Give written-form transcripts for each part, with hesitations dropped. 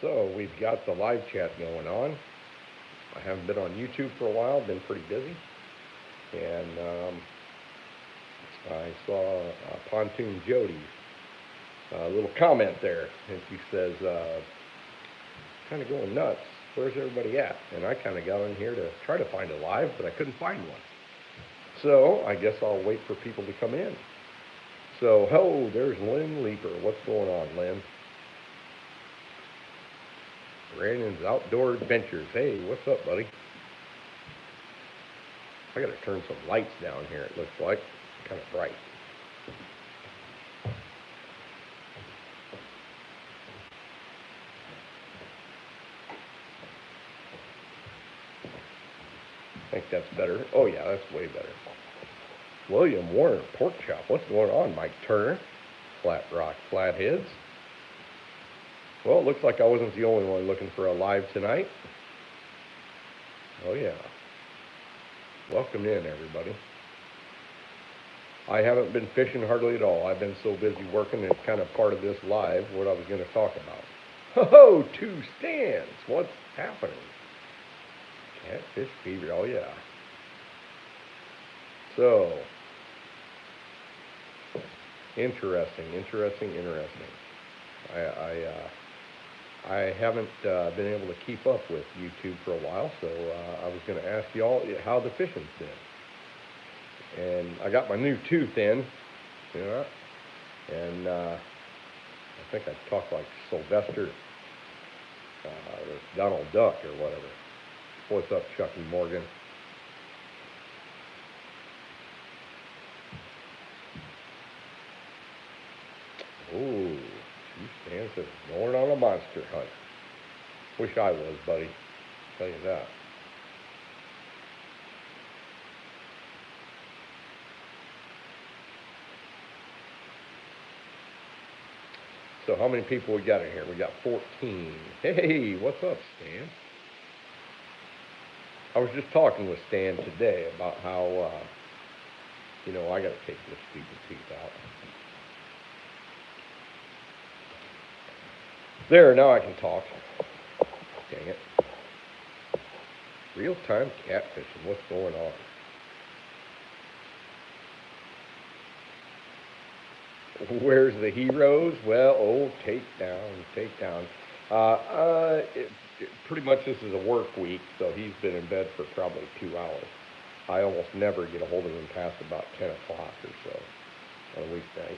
So we've got the live chat going on. I haven't been on YouTube for a while, been pretty busy. And I saw Pontoon Jody's little comment there. And she says, kind of going nuts. Where's everybody at? And I kind of got in here to try to find a live, but I couldn't find one. So I guess I'll wait for people to come in. So, there's Lynn Leeper. What's going on, Lynn? Brandon's Outdoor Adventures. Hey, what's up, buddy? I gotta turn some lights down here, it looks like. Kind of bright. I think that's better. Oh yeah, that's way better. William Warner, Pork Chop. What's going on, Mike Turner? Flat Rock Flatheads. Well, it looks like I wasn't the only one looking for a live tonight. Oh yeah. Welcome in, everybody. I haven't been fishing hardly at all. I've been so busy working. It's kind of part of this live, what I was going to talk about. Ho, two stands. What's happening? Catfish fever. Oh yeah. So, interesting. I haven't been able to keep up with YouTube for a while, so I was going to ask y'all how the fishing's been. And I got my new tooth in, you know, and I think I talked like Sylvester, or Donald Duck or whatever. What's up, Chucky Morgan? Oh, two stands of going on a monster hunt. Wish I was, buddy. Tell you that. So how many people we got in here? We got 14. Hey, what's up, Stan? I was just talking with Stan today about how, I got to take this stupid tooth out. There, now I can talk. Dang it. Real-time catfishing. What's going on? Where's the heroes? Well, takedown. Pretty much this is a work week, so he's been in bed for probably 2 hours. I almost never get a hold of him past about 10 o'clock or so on a weeknight.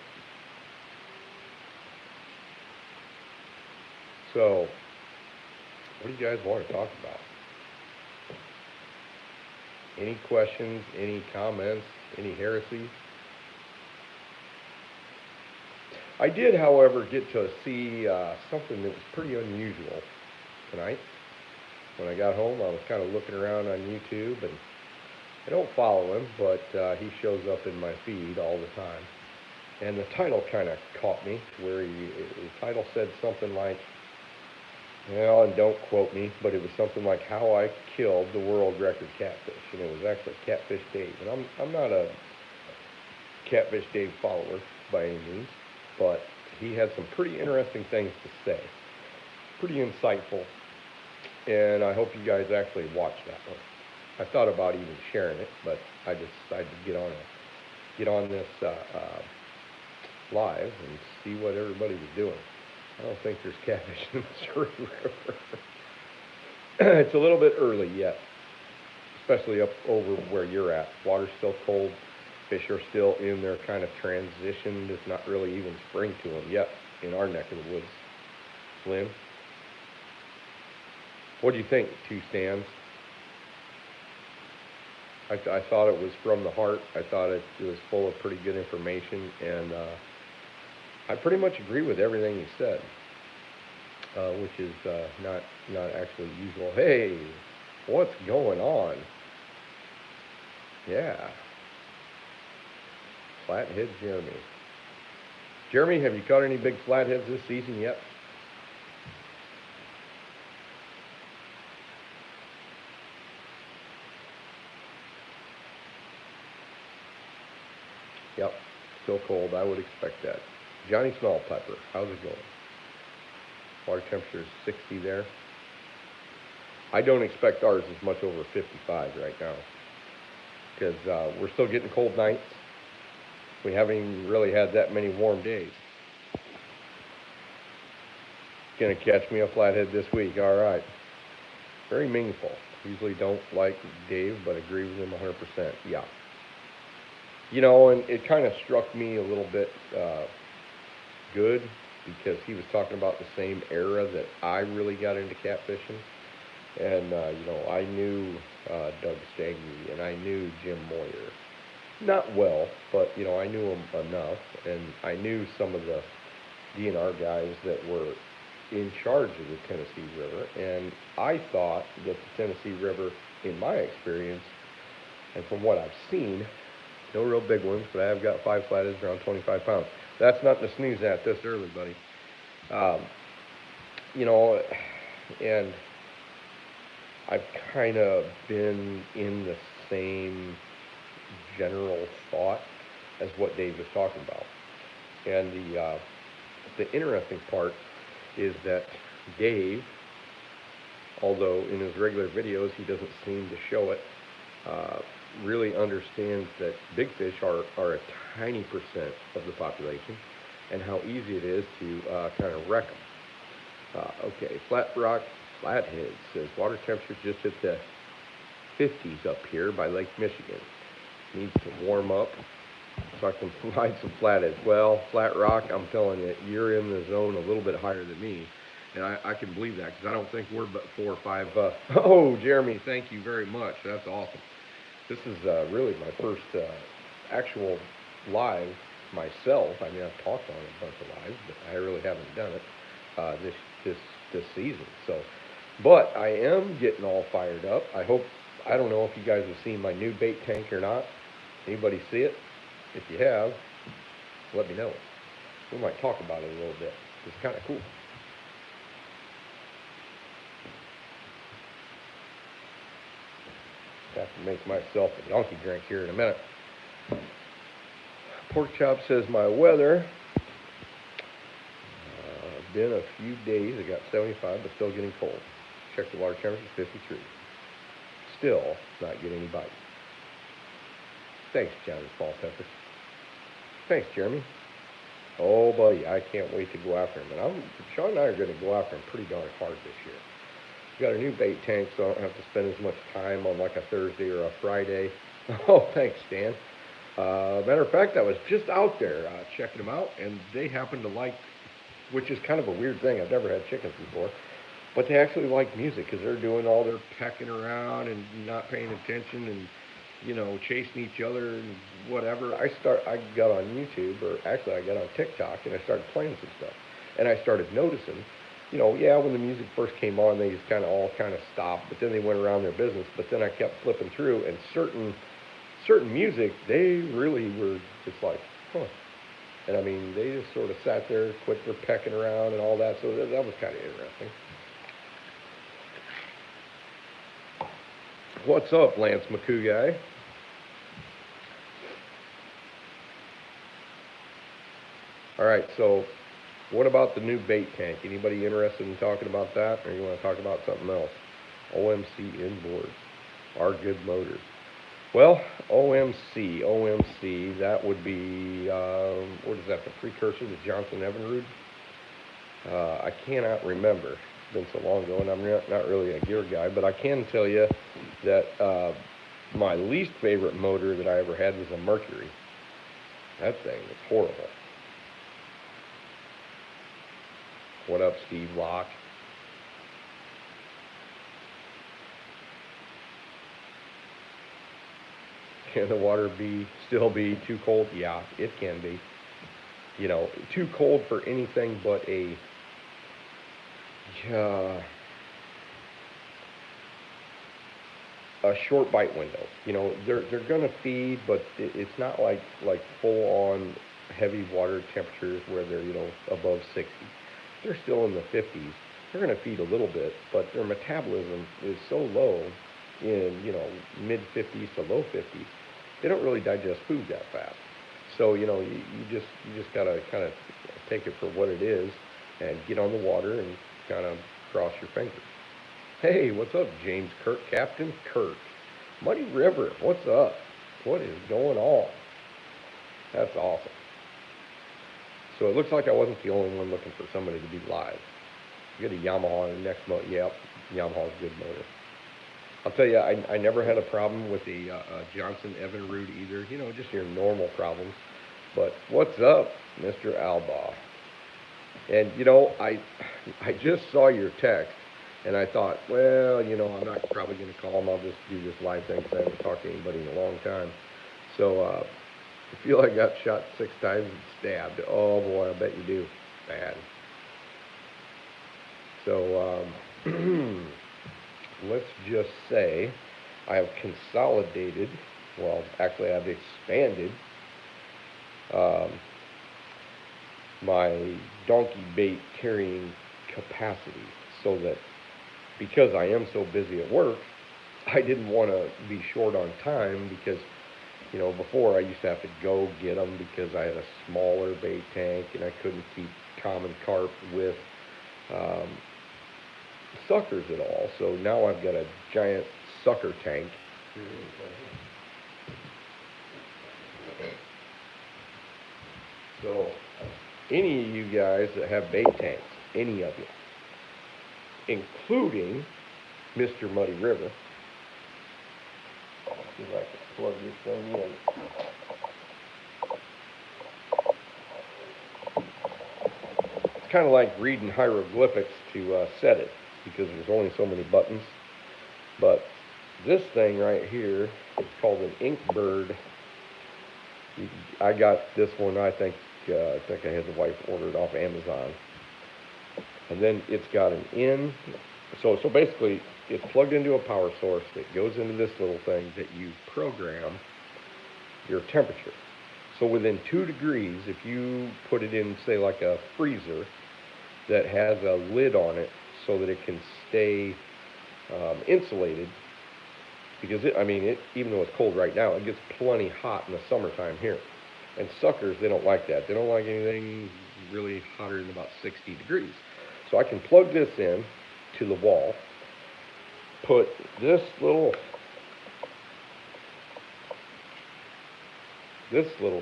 So, what do you guys want to talk about? Any questions, any comments, any heresies? I did, however, get to see something that was pretty unusual tonight. When I got home, I was kind of looking around on YouTube, and I don't follow him, but he shows up in my feed all the time. And the title kind of caught me, where the title said something like, well, and don't quote me, but it was something like how I killed the world record catfish, and it was actually Catfish Dave. And I'm not a Catfish Dave follower by any means, but he had some pretty interesting things to say, pretty insightful, and I hope you guys actually watch that one. I thought about even sharing it, but I just decided to get on this live and see what everybody was doing. I don't think there's catfish in the Missouri River. It's a little bit early yet, especially up over where you're at. Water's still cold. Fish are still in their kind of transition. It's not really even spring to them yet in our neck of the woods. Lynn, what do you think, two stands? I thought it was from the heart. I thought it was full of pretty good information, and I pretty much agree with everything he said, which is not actually usual. Hey, what's going on? Yeah. Flathead Jeremy. Jeremy, have you caught any big flatheads this season yet? Yep, still cold. I would expect that. Johnny Smellpepper, how's it going? Water temperature is 60 there. I don't expect ours is much over 55 right now because we're still getting cold nights. We haven't even really had that many warm days. Gonna catch me a flathead this week. All right. Very meaningful. Usually don't like Dave, but agree with him 100%. Yeah. You know, and it kind of struck me a little bit good because he was talking about the same era that I really got into catfishing. And, you know, I knew Doug Stange and I knew Jim Moyer. Not well, but, you know, I knew them enough. And I knew some of the DNR guys that were in charge of the Tennessee River. And I thought that the Tennessee River, in my experience, and from what I've seen, no real big ones, but I have got 5 flatheads around 25 pounds. That's nothing to sneeze at this early, buddy. You know, and I've kind of been in the same general thought as what Dave was talking about. And the interesting part is that Dave, although in his regular videos he doesn't seem to show it, really understands that big fish are a tiny percent of the population and how easy it is to kind of wreck them. Okay, Flat Rock Flathead says water temperature just hit the 50s up here by Lake Michigan. Needs to warm up so I can provide some flatheads. Well, Flat Rock, I'm telling you, you're in the zone a little bit higher than me. And I can believe that because I don't think we're but 4 or 5. Oh, Jeremy, thank you very much. That's awesome. This is really my first actual live myself. I mean, I've talked on a bunch of lives, but I really haven't done it this season. So, but I am getting all fired up. I don't know if you guys have seen my new bait tank or not. Anybody see it? If you have, let me know. We might talk about it a little bit. It's kind of cool. Have to make myself a donkey drink here in a minute. Pork Chop says my weather been a few days. It got 75, but still getting cold. Check the water temperature, 53. Still not getting any bite. Thanks, Johnny Fall Pepper. Thanks, Jeremy. Oh, buddy, I can't wait to go after him. And Sean and I are going to go after him pretty darn hard this year. We got a new bait tank, so I don't have to spend as much time on like a Thursday or a Friday. Oh, thanks, Stan. Matter of fact, I was just out there checking them out, and they happen to like, which is kind of a weird thing. I've never had chickens before, but they actually like music because they're doing all their pecking around and not paying attention and, you know, chasing each other and whatever. I got on YouTube, or actually I got on TikTok, and I started playing some stuff, and I started noticing. You know, yeah, when the music first came on, they just all kind of stopped, but then they went around their business. But then I kept flipping through, and certain music, they really were just like, huh. And I mean, they just sort of sat there, quit their pecking around and all that. So that was kind of interesting. What's up, Lance McCoo guy? All right, so what about the new bait tank? Anybody interested in talking about that, or you want to talk about something else? OMC inboards are good motors. Well, OMC, that would be, what is that, the precursor to Johnson Evinrude? I cannot remember. It's been so long ago, and I'm not really a gear guy, but I can tell you that my least favorite motor that I ever had was a Mercury. That thing was horrible. What up, Steve Locke? Can the water still be too cold? Yeah, it can be. You know, too cold for anything but a short bite window. You know, they're gonna feed, but it's not like full on heavy water temperatures where they're, you know, above 60. They're still in the 50s. They're going to feed a little bit, but their metabolism is so low in, you know, mid 50s to low 50s. They don't really digest food that fast. So, you know, you just got to kind of take it for what it is and get on the water and kind of cross your fingers. Hey, what's up, James Kirk, Captain Kirk? Muddy River, what's up? What is going on? That's awesome. So it looks like I wasn't the only one looking for somebody to be live. Get a Yamaha next motor. Yep, Yamaha's a good motor. I'll tell you, I never had a problem with the Johnson Evinrude either. You know, just your normal problems. But what's up, Mr. Alba? And you know, I just saw your text, and I thought, well, you know, I'm not probably going to call him. I'll just do this live thing because I haven't talked to anybody in a long time. So I feel like I got shot 6 times and stabbed. Oh boy, I bet you do. Bad. So let's just say I have consolidated. Well, actually, I've expanded um, my donkey bait carrying capacity so that because I am so busy at work, I didn't want to be short on time because, you know, before I used to have to go get them because I had a smaller bait tank and I couldn't keep common carp with um, suckers at all. So now I've got a giant sucker tank. So any of you guys that have bait tanks, any of you, including Mr. Muddy River, I'll see if I can plug this thing in. It's kind of like reading hieroglyphics to set it because there's only so many buttons. But this thing right here is called an Inkbird. I got this one, I think I had the wife order it off Amazon. And then it's got an in. So basically, it's plugged into a power source that goes into this little thing that you program your temperature. So within 2 degrees, if you put it in, say, like a freezer that has a lid on it so that it can stay insulated, because even though it's cold right now, it gets plenty hot in the summertime here. And suckers, they don't like that. They don't like anything really hotter than about 60 degrees. So I can plug this in to the wall, put this little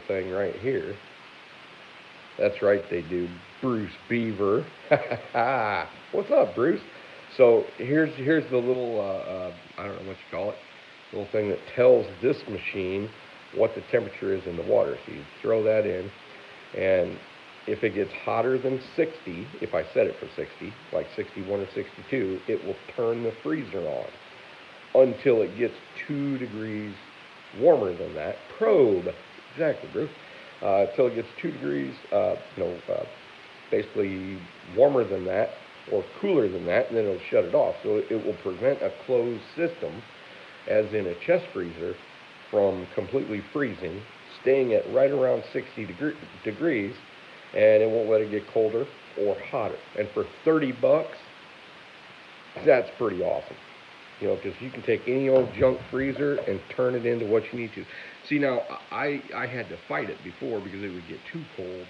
thing right here. That's right, they do. Bruce Beaver. What's up, Bruce? So here's the little, I don't know what you call it, little thing that tells this machine what the temperature is in the water. So you throw that in, and if it gets hotter than 60, if I set it for 60, like 61 or 62, it will turn the freezer on until it gets 2 degrees warmer than that. Probe, exactly, Bruce. Until it gets 2 degrees, basically warmer than that or cooler than that, and then it'll shut it off. So it will prevent a closed system, as in a chest freezer, from completely freezing, staying at right around 60 degrees, and it won't let it get colder or hotter. And for 30 bucks, that's pretty awesome. You know, because you can take any old junk freezer and turn it into what you need to. See, now, I had to fight it before because it would get too cold,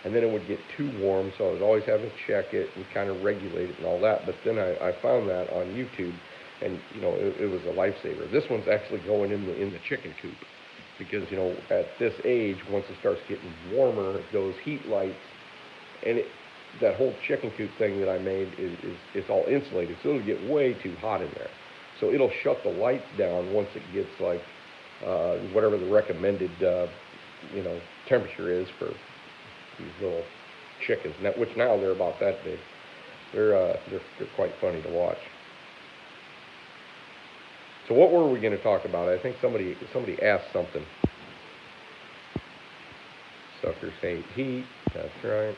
and then it would get too warm, so I was always having to check it and kind of regulate it and all that. But then I found that on YouTube, and, you know, it was a lifesaver. This one's actually going in the chicken coop because, you know, at this age, once it starts getting warmer, those heat lights, and that whole chicken coop thing that I made it's all insulated, so it'll get way too hot in there. So it'll shut the lights down once it gets like whatever the recommended temperature is for these little chickens. Which now they're about that big. They're quite funny to watch. So what were we going to talk about? I think somebody asked something. Suckers hate heat. That's right.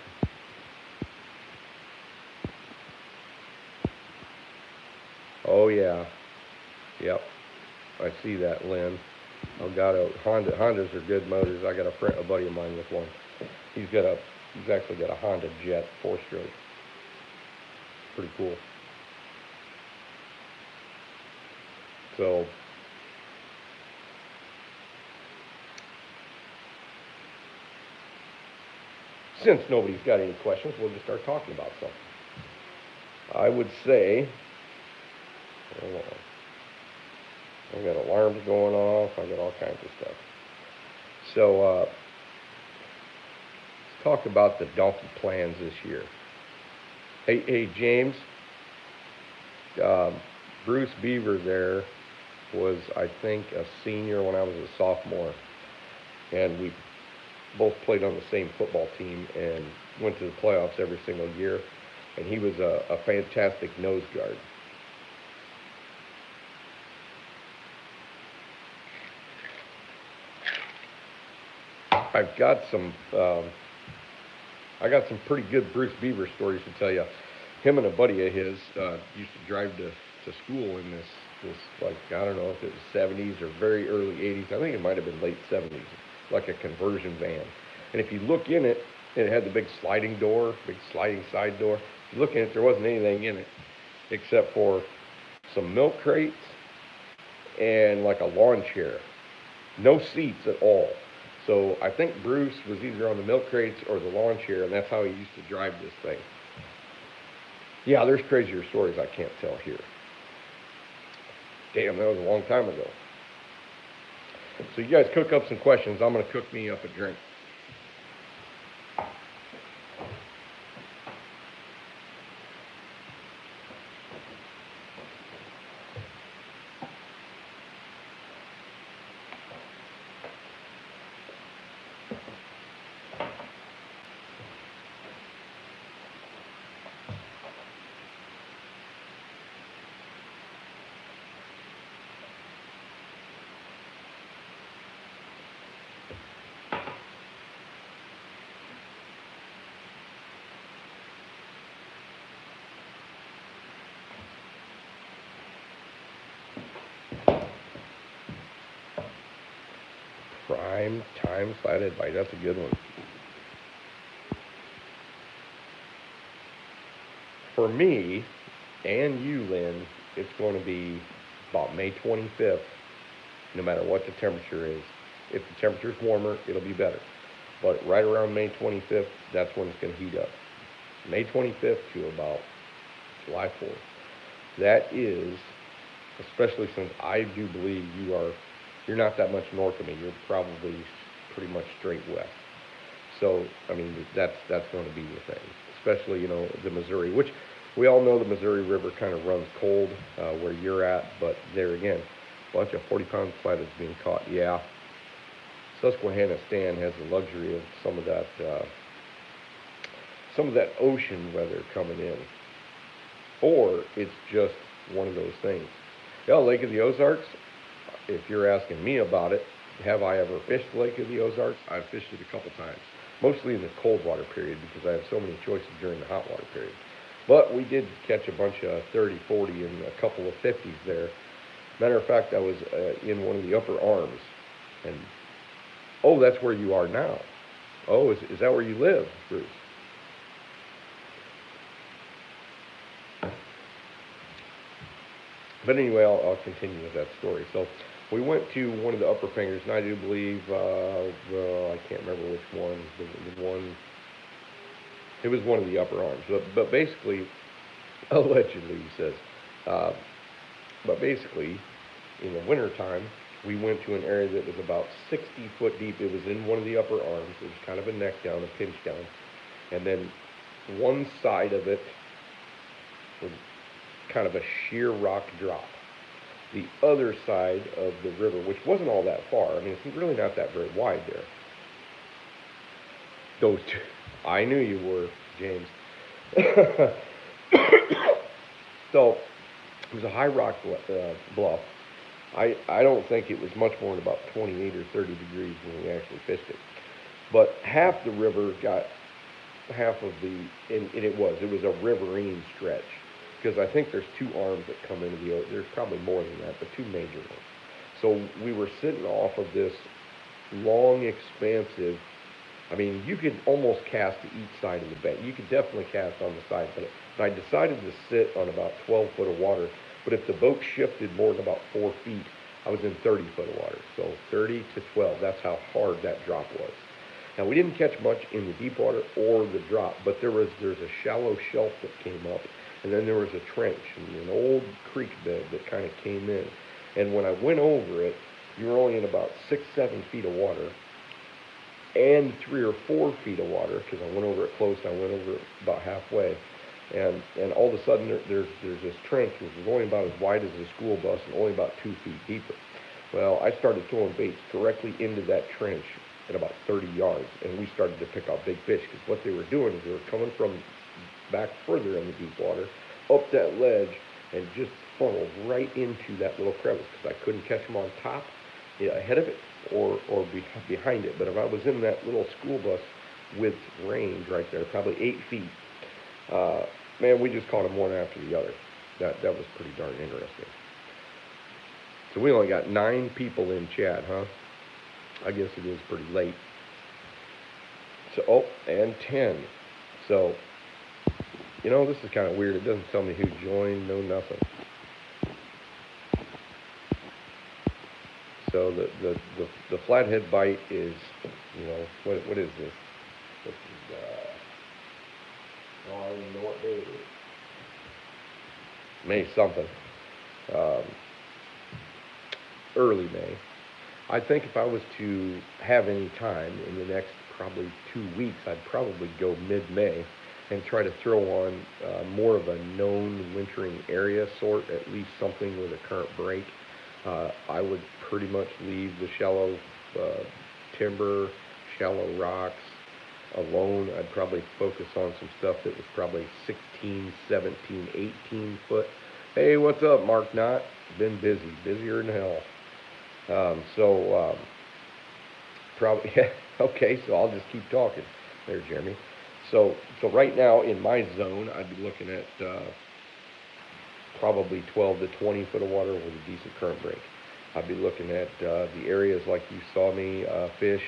Oh yeah. Yep. I see that, Lynn. I've got a Hondas are good motors. I got a buddy of mine with one. He's actually got a Honda Jet 4-stroke. Pretty cool. So since nobody's got any questions, we'll just start talking about something. I would say, hold on. I got alarms going off. I got all kinds of stuff. So let's talk about the donkey plans this year. Hey, James. Um, Bruce Beaver there was, I think, a senior when I was a sophomore, and we both played on the same football team and went to the playoffs every single year. And he was a fantastic nose guard. I've got some I got some pretty good Bruce Beaver stories to tell you. Him and a buddy of his used to drive to school in this like I don't know if it was 70s or very early 80s. I think it might have been late 70s, like a conversion van. And if you look in it, it had the big sliding door, big sliding side door. If you look in it, there wasn't anything in it except for some milk crates and like a lawn chair. No seats at all. So I think Bruce was either on the milk crates or the lawn chair, and that's how he used to drive this thing. Yeah, there's crazier stories I can't tell here. Damn, that was a long time ago. So you guys cook up some questions. I'm going to cook me up a drink. Prime time flathead bite. That's a good one. For me and you, Lynn, it's going to be about May 25th, no matter what the temperature is. If the temperature's warmer, it'll be better. But right around May 25th, that's when it's going to heat up. May 25th to about July 4th. That is, especially since I do believe you're not that much north of me. You're probably pretty much straight west. So, I mean, that's going to be the thing, especially the Missouri, which we all know the Missouri River kind of runs cold where you're at, but there again, a bunch of 40-pound flatheads being caught. Yeah, Susquehanna Stan has the luxury of some of that ocean weather coming in, or it's just one of those things. Yeah, Lake of the Ozarks. If you're asking me about it, have I ever fished the Lake of the Ozarks? I've fished it a couple times, mostly in the cold water period because I have so many choices during the hot water period. But we did catch a bunch of 30, 40, and a couple of 50s there. Matter of fact, I was in one of the upper arms, and oh, that's where you are now. Oh, is that where you live, Bruce? But anyway, I'll continue with that story. So we went to one of the upper fingers, and I do believe, I can't remember which one, the one, it was one of the upper arms. But basically, allegedly, he says, uh, but basically, in the wintertime, we went to an area that was about 60 foot deep. It was in one of the upper arms. It was kind of a neck down, a pinch down. And then one side of it was kind of a sheer rock drop. The other side of the river, which wasn't all that far, I mean, it's really not that very wide there. Those two, I knew you were, James. So it was a high rock bluff. I don't think it was much more than about 28 or 30 degrees when we actually fished it. But half the river got half of and it was a riverine stretch because I think there's two arms that come into the ocean. There's probably more than that, but two major ones. So we were sitting off of this long, expansive. I mean, you could almost cast to each side of the bank. You could definitely cast on the side, but I decided to sit on about 12 foot of water. But if the boat shifted more than about 4 feet, I was in 30 foot of water. So 30 to 12, that's how hard that drop was. Now we didn't catch much in the deep water or the drop, but there's a shallow shelf that came up, and then there was a trench and an old creek bed that kind of came in. And when I went over it, you were only in about 6, 7 feet of water, and 3 or 4 feet of water because I went over it close. I went over it about halfway, and all of a sudden there's this trench which was only about as wide as a school bus and only about 2 feet deeper. Well, I started throwing baits directly into that trench at about 30 yards, and we started to pick out big fish because what they were doing is they were coming from back further in the deep water up that ledge and just funneled right into that little crevice because I couldn't catch them on top, ahead of it, or behind it. But if I was in that little school bus with range right there, probably 8 feet, man, we just caught them one after the other. That was pretty darn interesting. So we only got 9 people in chat, huh? I guess it is pretty late. So, oh, and 10. So, this is kind of weird. It doesn't tell me who joined, no nothing. So the flathead bite is, what is this? This is, I don't even know what day it is. May something. Early May. I think if I was to have any time in the next probably 2 weeks, I'd probably go mid-May and try to throw on more of a known wintering area sort, at least something with a current break. I would pretty much leave the shallow timber, shallow rocks alone. I'd probably focus on some stuff that was probably 16, 17, 18 foot. Hey, what's up, Mark Knott? Been busy, busier than hell. Probably, okay, so I'll just keep talking there, Jeremy. So right now in my zone, I'd be looking at probably 12 to 20 foot of water with a decent current break. I'd be looking at the areas like you saw me fish,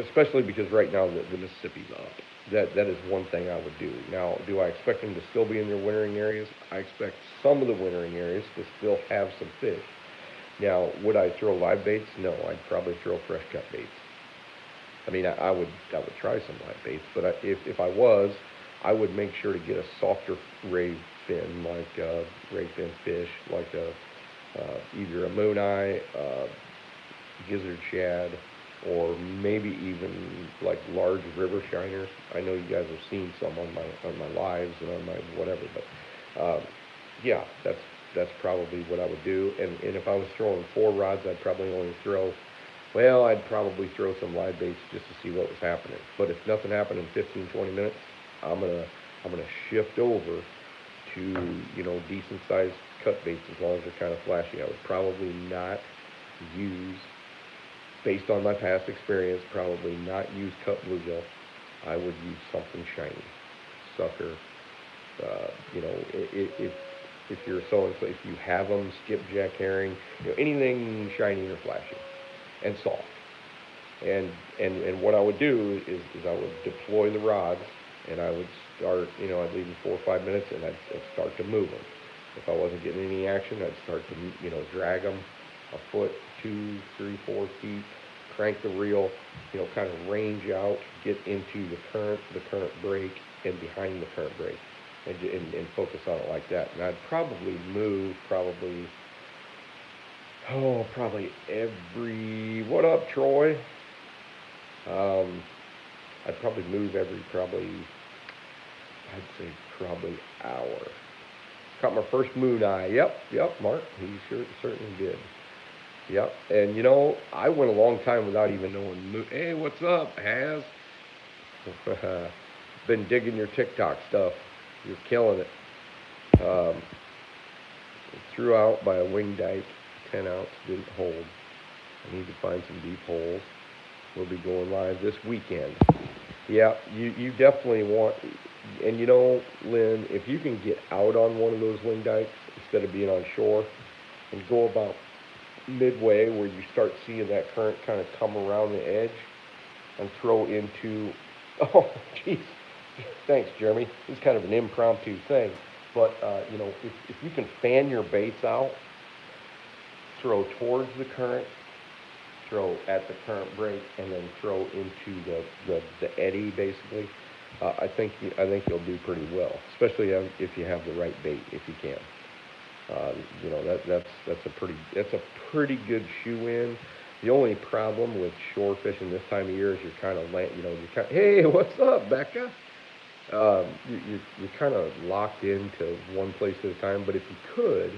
especially because right now the Mississippi's up. That is one thing I would do. Now, do I expect them to still be in their wintering areas? I expect some of the wintering areas to still have some fish. Now, would I throw live baits? No, I'd probably throw fresh cut baits. I mean, I would try some live baits, but if I was, I would make sure to get a softer ray fin, like ray fin fish, like either a moon eye, gizzard shad, or maybe even like large river shiners. I know you guys have seen some on my lives and on my whatever, but yeah, that's probably what I would do. And if I was throwing 4 rods, I'd probably only throw, I'd probably throw some live baits just to see what was happening. But if nothing happened in 15, 20 minutes, I'm gonna shift over to decent sized cut baits as long as they're kind of flashy. I would probably not use, based on my past experience, probably not use cut bluegill. I would use something shiny, sucker. If you're if you have them, skipjack herring, anything shiny or flashy, and soft. And what I would do is I would deploy the rods, and I would start, I'd leave them 4 or 5 minutes, and I'd start to move them. If I wasn't getting any action, I'd start to, drag them a foot, 2, 3, 4 feet, crank the reel, kind of range out, get into the current break, and behind the current break, and focus on it like that. And I'd probably move probably every, what up, Troy? I'd probably move every I'd say probably hour. Caught my first moon eye. Yep, Mark. He certainly did. Yep. And I went a long time without even knowing. Hey, what's up, Haz? Been digging your TikTok stuff. You're killing it. Threw out by a wing dike, 10 ounce, didn't hold. I need to find some deep holes. We'll be going live this weekend. Yeah, you definitely want, and Lynn, if you can get out on one of those wing dikes instead of being on shore and go about midway where you start seeing that current kind of come around the edge and throw into, oh, geez, thanks, Jeremy. This is kind of an impromptu thing, but, if you can fan your baits out, throw towards the current, throw at the current break and then throw into the eddy basically, I think you'll do pretty well, especially if you have the right bait, if you can. You know that's a pretty good shoe in. The only problem with shore fishing this time of year is you're kind of you know, you're kind hey, what's up, Becca? You're kind of locked into one place at a time. But if you could,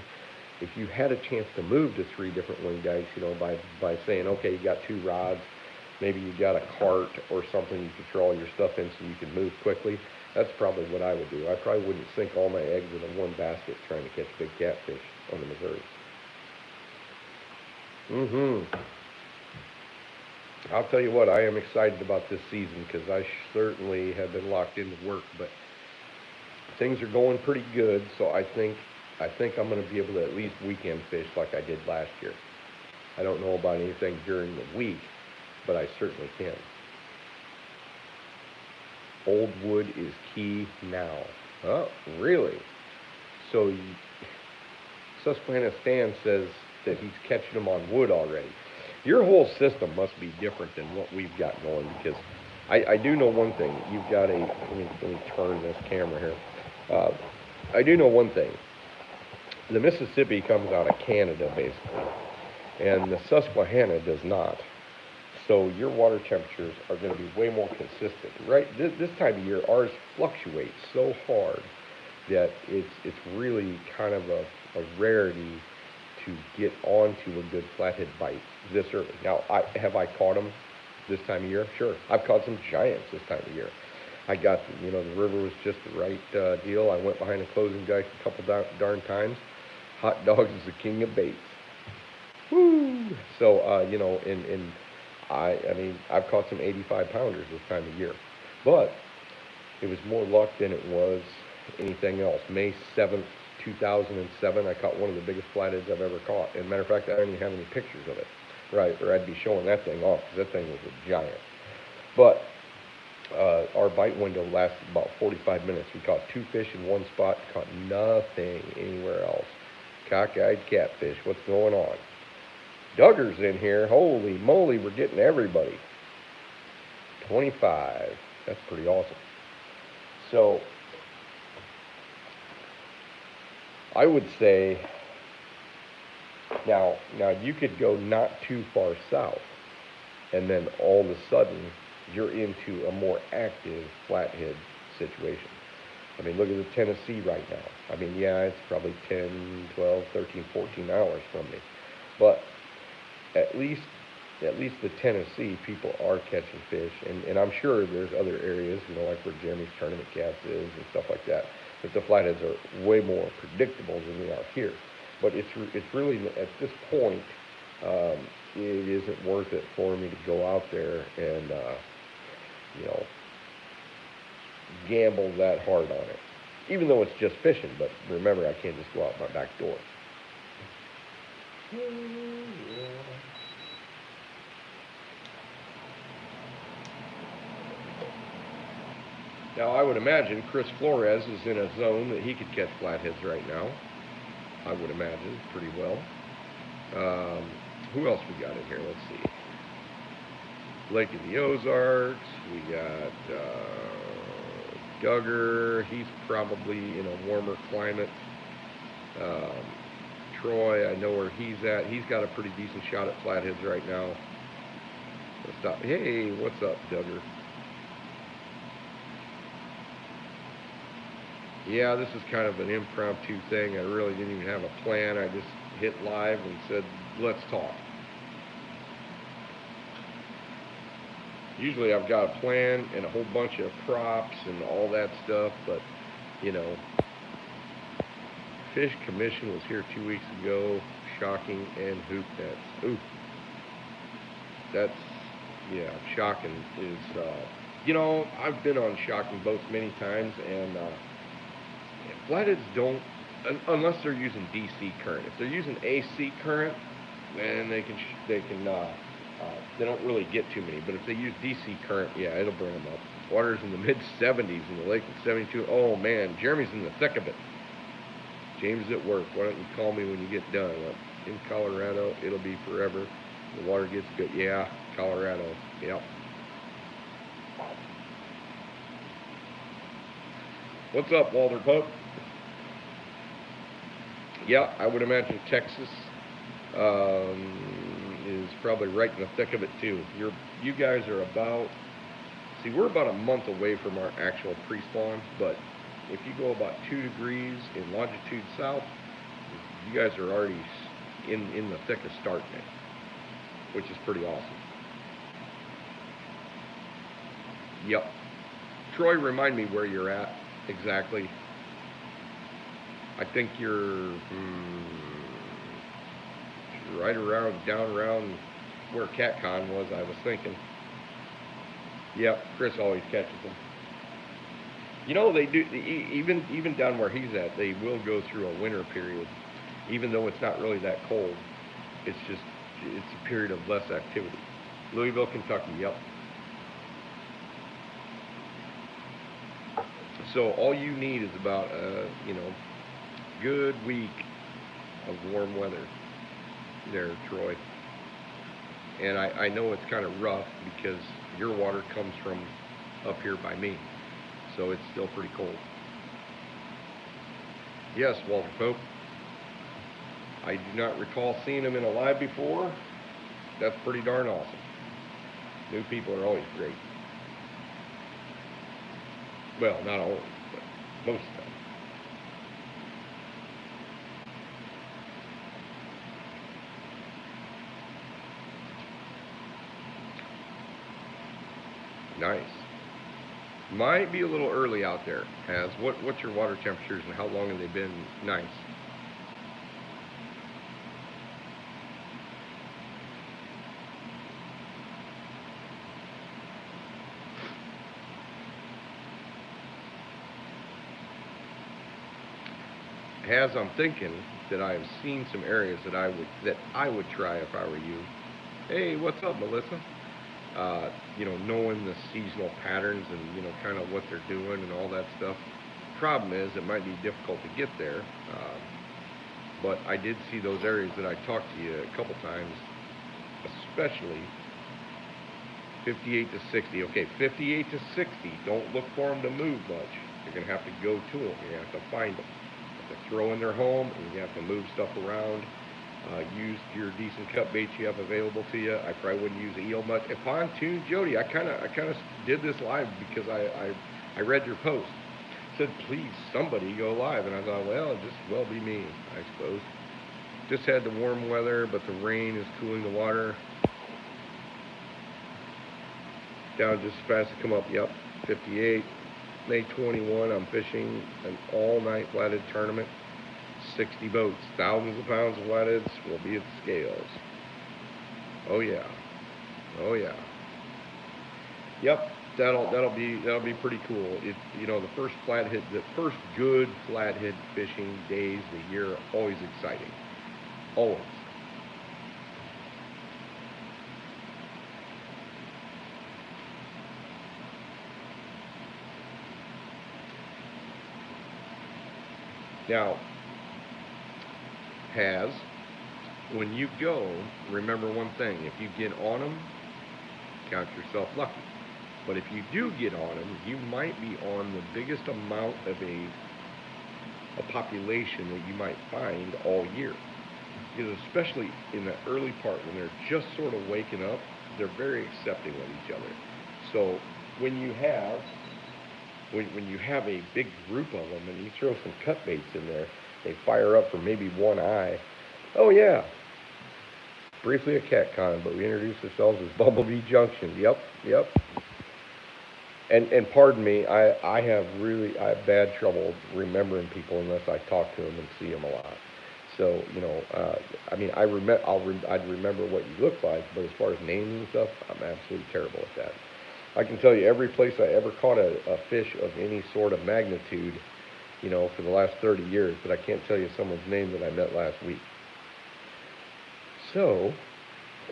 if you had a chance to move to three different wing dikes, you know, by saying, okay, you got two rods, maybe you got a cart or something you could throw all your stuff in so you can move quickly. That's probably what I would do. I probably wouldn't sink all my eggs in one basket trying to catch big catfish on the Missouri. Mm-hmm. I'll tell you what, I am excited about this season because I certainly have been locked into work, but things are going pretty good. So I think I'm going to be able to at least weekend fish like I did last year. I don't know about anything during the week, but I certainly can. Old wood is key now. Oh, really? So Susquehanna Stan says that he's catching them on wood already. Your whole system must be different than what we've got going because I do know one thing. You've got let me turn this camera here. I do know one thing. The Mississippi comes out of Canada, basically, and the Susquehanna does not. So your water temperatures are going to be way more consistent. Right? This time of year, ours fluctuates so hard that it's really kind of a rarity to get onto a good flathead bite this early. Now, have I caught them this time of year? Sure. I've caught some giants this time of year. I got, you know, the river was just the right deal. I went behind a closing dike a couple darn times. Hot dogs is the king of baits. Woo! So, you know, I mean, I've caught some 85-pounders this time of year. But it was more luck than it was anything else. May 7th, 2007, I caught one of the biggest flatheads I've ever caught. And matter of fact, I don't even have any pictures of it, right? Or I'd be showing that thing off because that thing was a giant. But our bite window lasted about 45 minutes. We caught two fish in one spot, caught nothing anywhere else. Cockeyed catfish, what's going on? Duggar's in here. Holy moly, we're getting everybody. 25. That's pretty awesome. So I would say now you could go not too far south, and then all of a sudden you're into a more active flathead situation. I mean, look at the Tennessee right now. I mean, yeah, it's probably 10, 12, 13, 14 hours from me, but at least the Tennessee people are catching fish, and I'm sure there's other areas, you know, like where Jeremy's Tournament Cast is and stuff like that. But the flatheads are way more predictable than they are here. But it's really, at this point, it isn't worth it for me to go out there and, you know, gamble that hard on it. Even though it's just fishing, but remember, I can't just go out my back door. Now, I would imagine Chris Flores is in a zone that he could catch flatheads right now. I would imagine pretty well. Who else we got in here? Let's see. Lake of the Ozarks. We got Duggar. He's probably in a warmer climate. Troy, I know where he's at. He's got a pretty decent shot at flatheads right now. Let's stop. Hey, what's up, Duggar? Yeah, this is kind of an impromptu thing. I really didn't even have a plan. I just hit live and said, let's talk. Usually I've got a plan and a whole bunch of props and all that stuff, but, you know, Fish Commission was here 2 weeks ago, shocking and hoop nets. Ooh, that's, yeah, shocking is, you know, I've been on shocking boats many times, and flatheads don't, unless they're using DC current. If they're using AC current, then they don't really get too many. But if they use DC current, yeah, it'll burn them up. Water's in the mid-70s in the lake at 72. Oh man, Jeremy's in the thick of it. James is at work. Why don't you call me when you get done? In Colorado, it'll be forever. The water gets good. Yeah, Colorado. Yep. What's up, Walter Pope? Yeah, I would imagine Texas is probably right in the thick of it too. You guys are about. See, we're about a month away from our actual pre-spawn, but if you go about 2 degrees in longitude south, you guys are already in the thick of starting it, which is pretty awesome. Yep. Troy, remind me where you're at exactly. I think you're right around, down around where CatCon was, I was thinking. Yep, Chris always catches them. You know, they do, even down where he's at, they will go through a winter period, even though it's not really that cold. It's just, it's a period of less activity. Louisville, Kentucky, yep. So all you need is about, good week of warm weather there, Troy. And I know it's kind of rough because your water comes from up here by me, so it's still pretty cold. Yes, Walter Pope. I do not recall seeing him in a live before. That's pretty darn awesome. New people are always great. Well, not always, but most of the time. Nice. Might be a little early out there. What's your water temperatures and how long have they been nice? As I'm thinking that I have seen some areas that I would try if I were you. Hey, what's up, Melissa? Knowing the seasonal patterns and kind of what they're doing and all that stuff. Problem is, it might be difficult to get there, but I did see those areas that I talked to you a couple times, especially 58 to 60. Okay, 58 to 60. Don't look for them to move much. You're gonna have to go to them. You have to find them. You have to throw in their home, and you have to move stuff around. Use your decent cut baits you have available to you. I probably wouldn't use eel much. A pontoon, Jody. I kind of did this live because I read your post. It said please somebody go live, and I thought, well, it just well be me, I suppose. Just had the warm weather, but the rain is cooling the water down just as fast to come up. Yep, 58. May 21. I'm fishing an all-night flathead tournament. 60 boats, thousands of pounds of flatheads will be at the scales. Oh yeah, oh yeah. Yep, that'll be pretty cool. The first good flathead fishing days of the year are always exciting, always. Now, when you go, remember one thing: if you get on them, count yourself lucky. But if you do get on them, you might be on the biggest amount of a population that you might find all year. Because especially in the early part when they're just sort of waking up, they're very accepting of each other. So when you have when you have a big group of them and you throw some cut baits in there, they fire up for maybe one eye. Oh yeah, briefly at CatCon, but we introduced ourselves as Bumblebee Junction. Yep, yep. And pardon me, I have bad trouble remembering people unless I talk to them and see them a lot. So I'd remember what you look like, but as far as names and stuff, I'm absolutely terrible at that. I can tell you every place I ever caught a fish of any sort of magnitude, for the last 30 years, but I can't tell you someone's name that I met last week. So,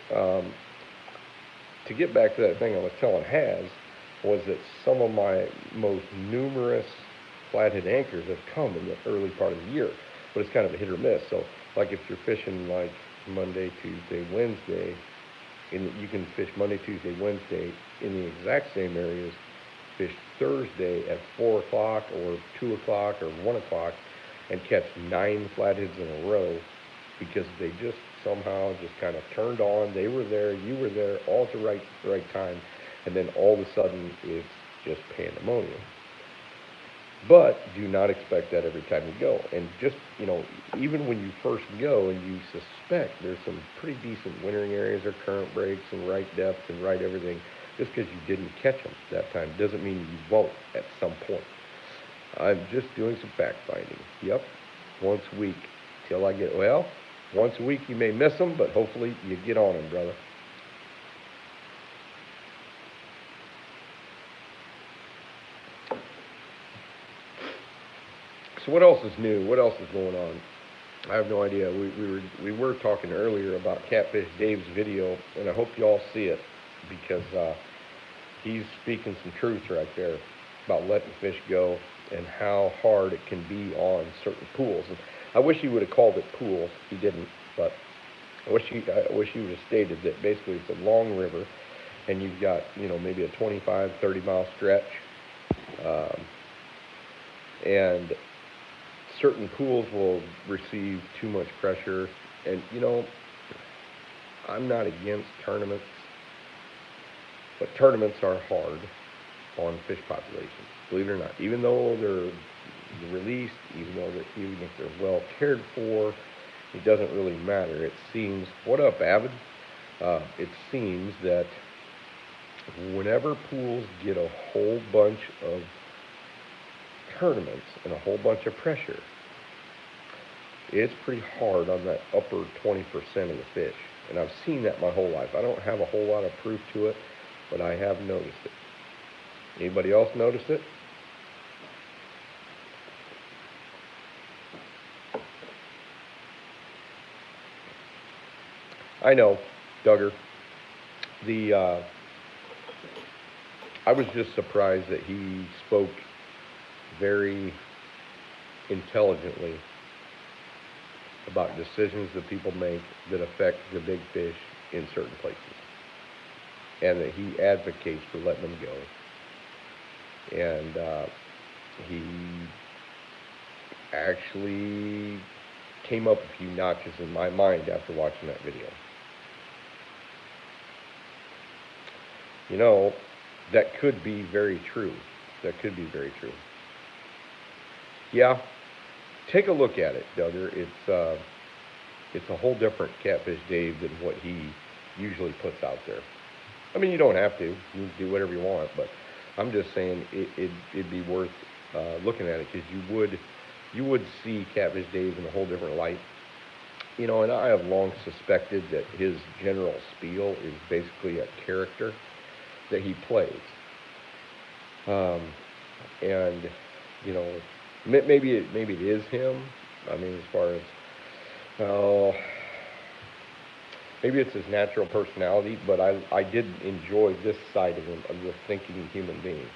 to get back to that thing I was telling Haz, was that some of my most numerous flathead anchors have come in the early part of the year, but it's kind of a hit or miss. So, like if you're fishing like Monday, Tuesday, Wednesday, And you can fish Monday, Tuesday, Wednesday in the exact same areas, fish Thursday at 4 o'clock or 2 o'clock or 1 o'clock and catch 9 flatheads in a row because they just somehow just kind of turned on. They were there, you were there, all at the right time, and then all of a sudden it's just pandemonium. But do not expect that every time you go. And just, even when you first go and you suspect there's some pretty decent wintering areas or current breaks and right depth and right everything, just because you didn't catch them that time doesn't mean you won't at some point. I'm just doing some fact finding. Yep, once a week till I get, once a week you may miss them, but hopefully you get on them, brother. So what else is new? What else is going on? I have no idea. We were talking earlier about Catfish Dave's video, and I hope you all see it because he's speaking some truth right there about letting fish go and how hard it can be on certain pools. And I wish he would have called it pools. He didn't, but I wish he would have stated that basically it's a long river, and you've got maybe a 25, 30-mile stretch, and certain pools will receive too much pressure. And I'm not against tournaments, but tournaments are hard on fish populations, believe it or not. Even though they're released, even if they're well cared for, it doesn't really matter. It seems, what up, Avid? It seems that whenever pools get a whole bunch of tournaments and a whole bunch of pressure, it's pretty hard on that upper 20% of the fish. And I've seen that my whole life. I don't have a whole lot of proof to it, but I have noticed it. Anybody else notice it? I know, Duggar. I was just surprised that he spoke very intelligently about decisions that people make that affect the big fish in certain places, and that he advocates for letting them go. And he actually came up a few notches in my mind after watching that video. That could be very true. That could be very true. Yeah, take a look at it, Duggar. It's a whole different Catfish Dave than what he usually puts out there. I mean, you don't have to. You can do whatever you want, but I'm just saying it'd be worth looking at it, because you would see Catfish Dave in a whole different light. And I have long suspected that his general spiel is basically a character that he plays. And maybe it is him. I mean, as far as maybe it's his natural personality, but I did enjoy this side of him, of the thinking human being.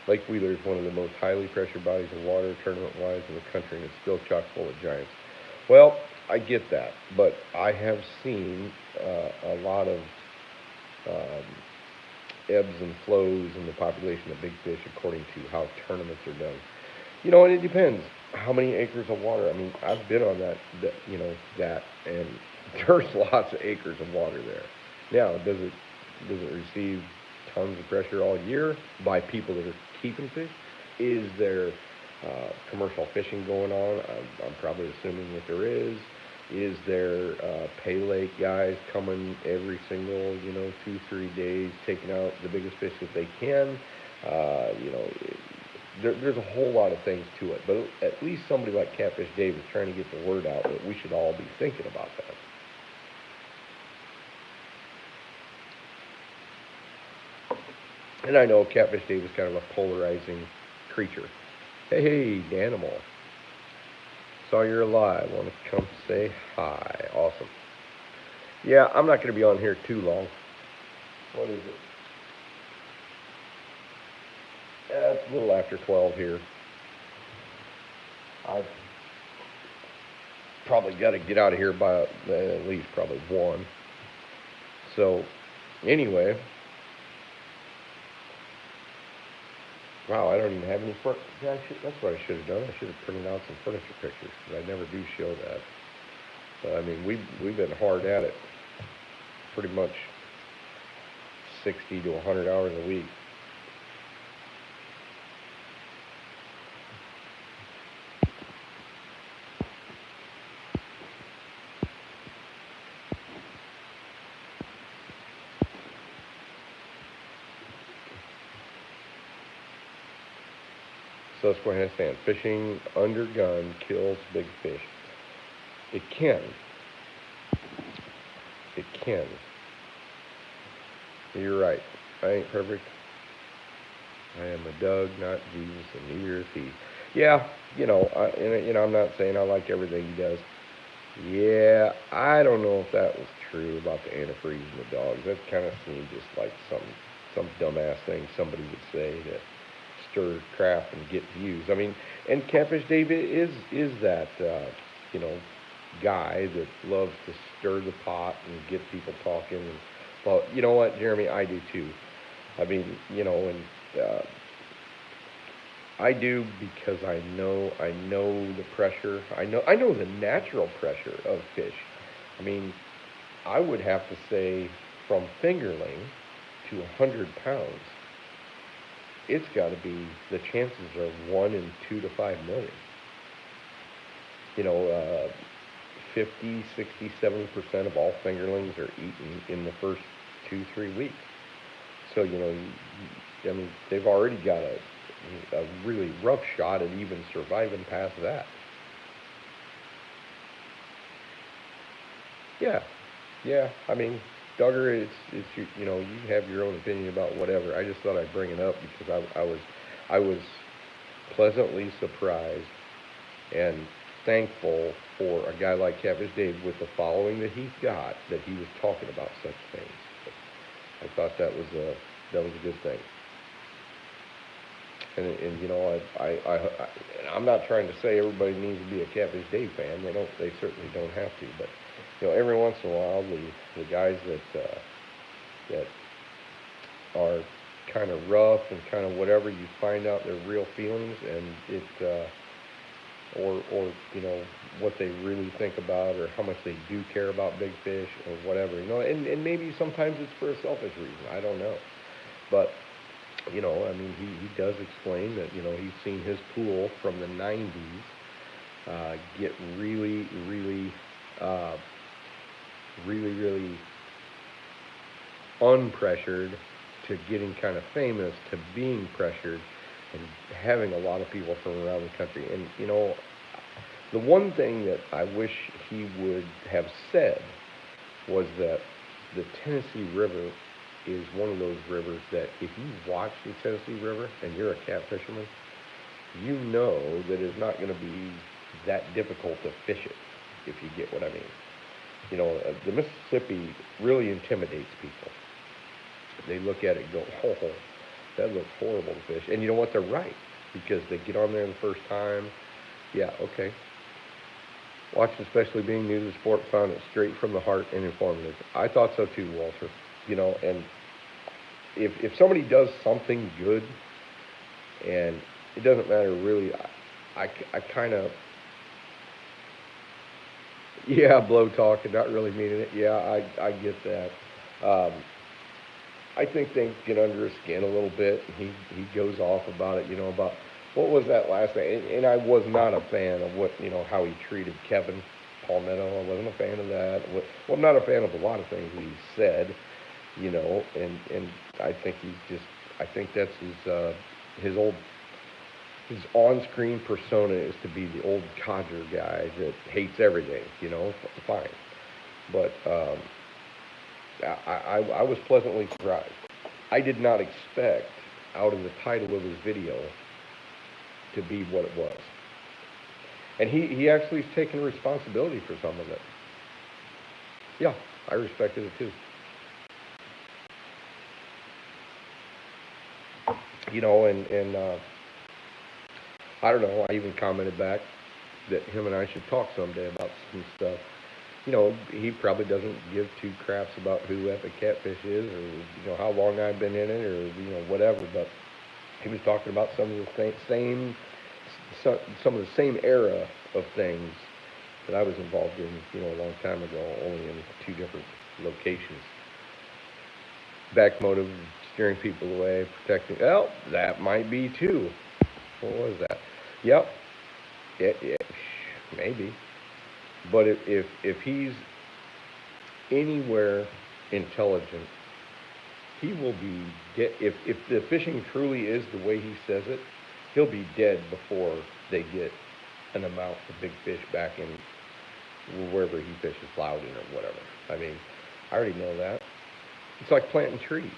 Lake Wheeler is one of the most highly pressured bodies of water, tournament-wise, in the country, and it's still chock full of giants. Well, I get that, but I have seen a lot of ebbs and flows in the population of big fish according to how tournaments are done. And it depends how many acres of water. I mean, I've been on that, and there's lots of acres of water there. Now, does it receive tons of pressure all year by people that are keeping fish? Is there commercial fishing going on? I'm probably assuming that there is. Is there pay lake guys coming every single 2-3 days, taking out the biggest fish that they can? There's a whole lot of things to it, but at least somebody like Catfish Dave is trying to get the word out that we should all be thinking about that. And I know Catfish Dave is kind of a polarizing creature. Hey, Danimal. Saw you're alive. Want to come say hi. Awesome. Yeah, I'm not going to be on here too long. What is it? It's a little after 12 here. I've probably got to get out of here by at least probably 1. So, anyway, wow, I don't even have any furniture. Yeah, that's what I should have done. I should have printed out some furniture pictures, but I never do show that. But I mean, we've been hard at it, pretty much 60 to 100 hours a week. Susquehanna sand. Fishing under gun kills big fish. It can. It can. You're right. I ain't perfect. I am a Doug, not Jesus, and neither is he. Yeah, I'm not saying I like everything he does. Yeah, I don't know if that was true about the antifreeze and the dogs. That kind of seemed just like some dumbass thing somebody would say to stir crap and get views. I mean, and Catfish Dave is that you know guy that loves to stir the pot and get people talking. And well, you know what, Jeremy, I do too. I mean, and I do because I know the pressure. I know the natural pressure of fish. I mean, I would have to say from fingerling to 100 pounds, it's got to be, the chances are 1 in 2 to 5 million. You know, 50, 60, 70% of all fingerlings are eaten in the first 2, 3 weeks. So, I mean, they've already got a really rough shot at even surviving past that. Yeah, yeah. I mean, Duggar, it's you have your own opinion about whatever. I just thought I'd bring it up because I was pleasantly surprised and thankful for a guy like Catfish Dave with the following that he's got, that he was talking about such things. I thought that was a good thing. And I'm not trying to say everybody needs to be a Catfish Dave fan. They certainly don't have to. But every once in a while, the guys that are kind of rough and kind of whatever, you find out their real feelings, and or what they really think about, or how much they do care about big fish or whatever. And maybe sometimes it's for a selfish reason. I don't know, but I mean, he does explain that, he's seen his pool from the 90s get really, really, really, really unpressured to getting kind of famous to being pressured and having a lot of people from around the country. And, the one thing that I wish he would have said was that the Tennessee River is one of those rivers that if you watch the Tennessee River and you're a cat fisherman, you know that it's not going to be that difficult to fish it, if you get what I mean. The Mississippi really intimidates people. They look at it and go, oh, that looks horrible to fish. And you know what? They're right, because they get on there the first time. Yeah, okay. Watched, especially being new to the sport, found it straight from the heart and informative. I thought so too, Walter. And if somebody does something good, and it doesn't matter really, I kind of, yeah, blow talk and not really meaning it. Yeah, I get that. Um, I think things get under his skin a little bit, and he goes off about it, about what was that last thing. And I was not a fan of how he treated Kevin Palmetto. I wasn't a fan of that. Well, I'm not a fan of a lot of things he said, and I think I think that's his old, his on-screen persona is to be the old codger guy that hates everything, fine. But I was pleasantly surprised. I did not expect out of the title of his video to be what it was. And he actually is taking responsibility for some of it. Yeah, I respected it too. And I don't know, I even commented back that him and I should talk someday about some stuff. he probably doesn't give two craps about who Epic Catfish is, or how long I've been in it, or whatever. But he was talking about some of the some of the same era of things that I was involved in, a long time ago, only in two different locations. Back motive, steering people away, protecting. Well, that might be too. What was that? Yep. Yeah, maybe. But if he's anywhere intelligent, he will be dead. If the fishing truly is the way he says it, he'll be dead before they get an amount of big fish back in wherever he fishes, Loudon or whatever. I mean, I already know that. It's like planting trees.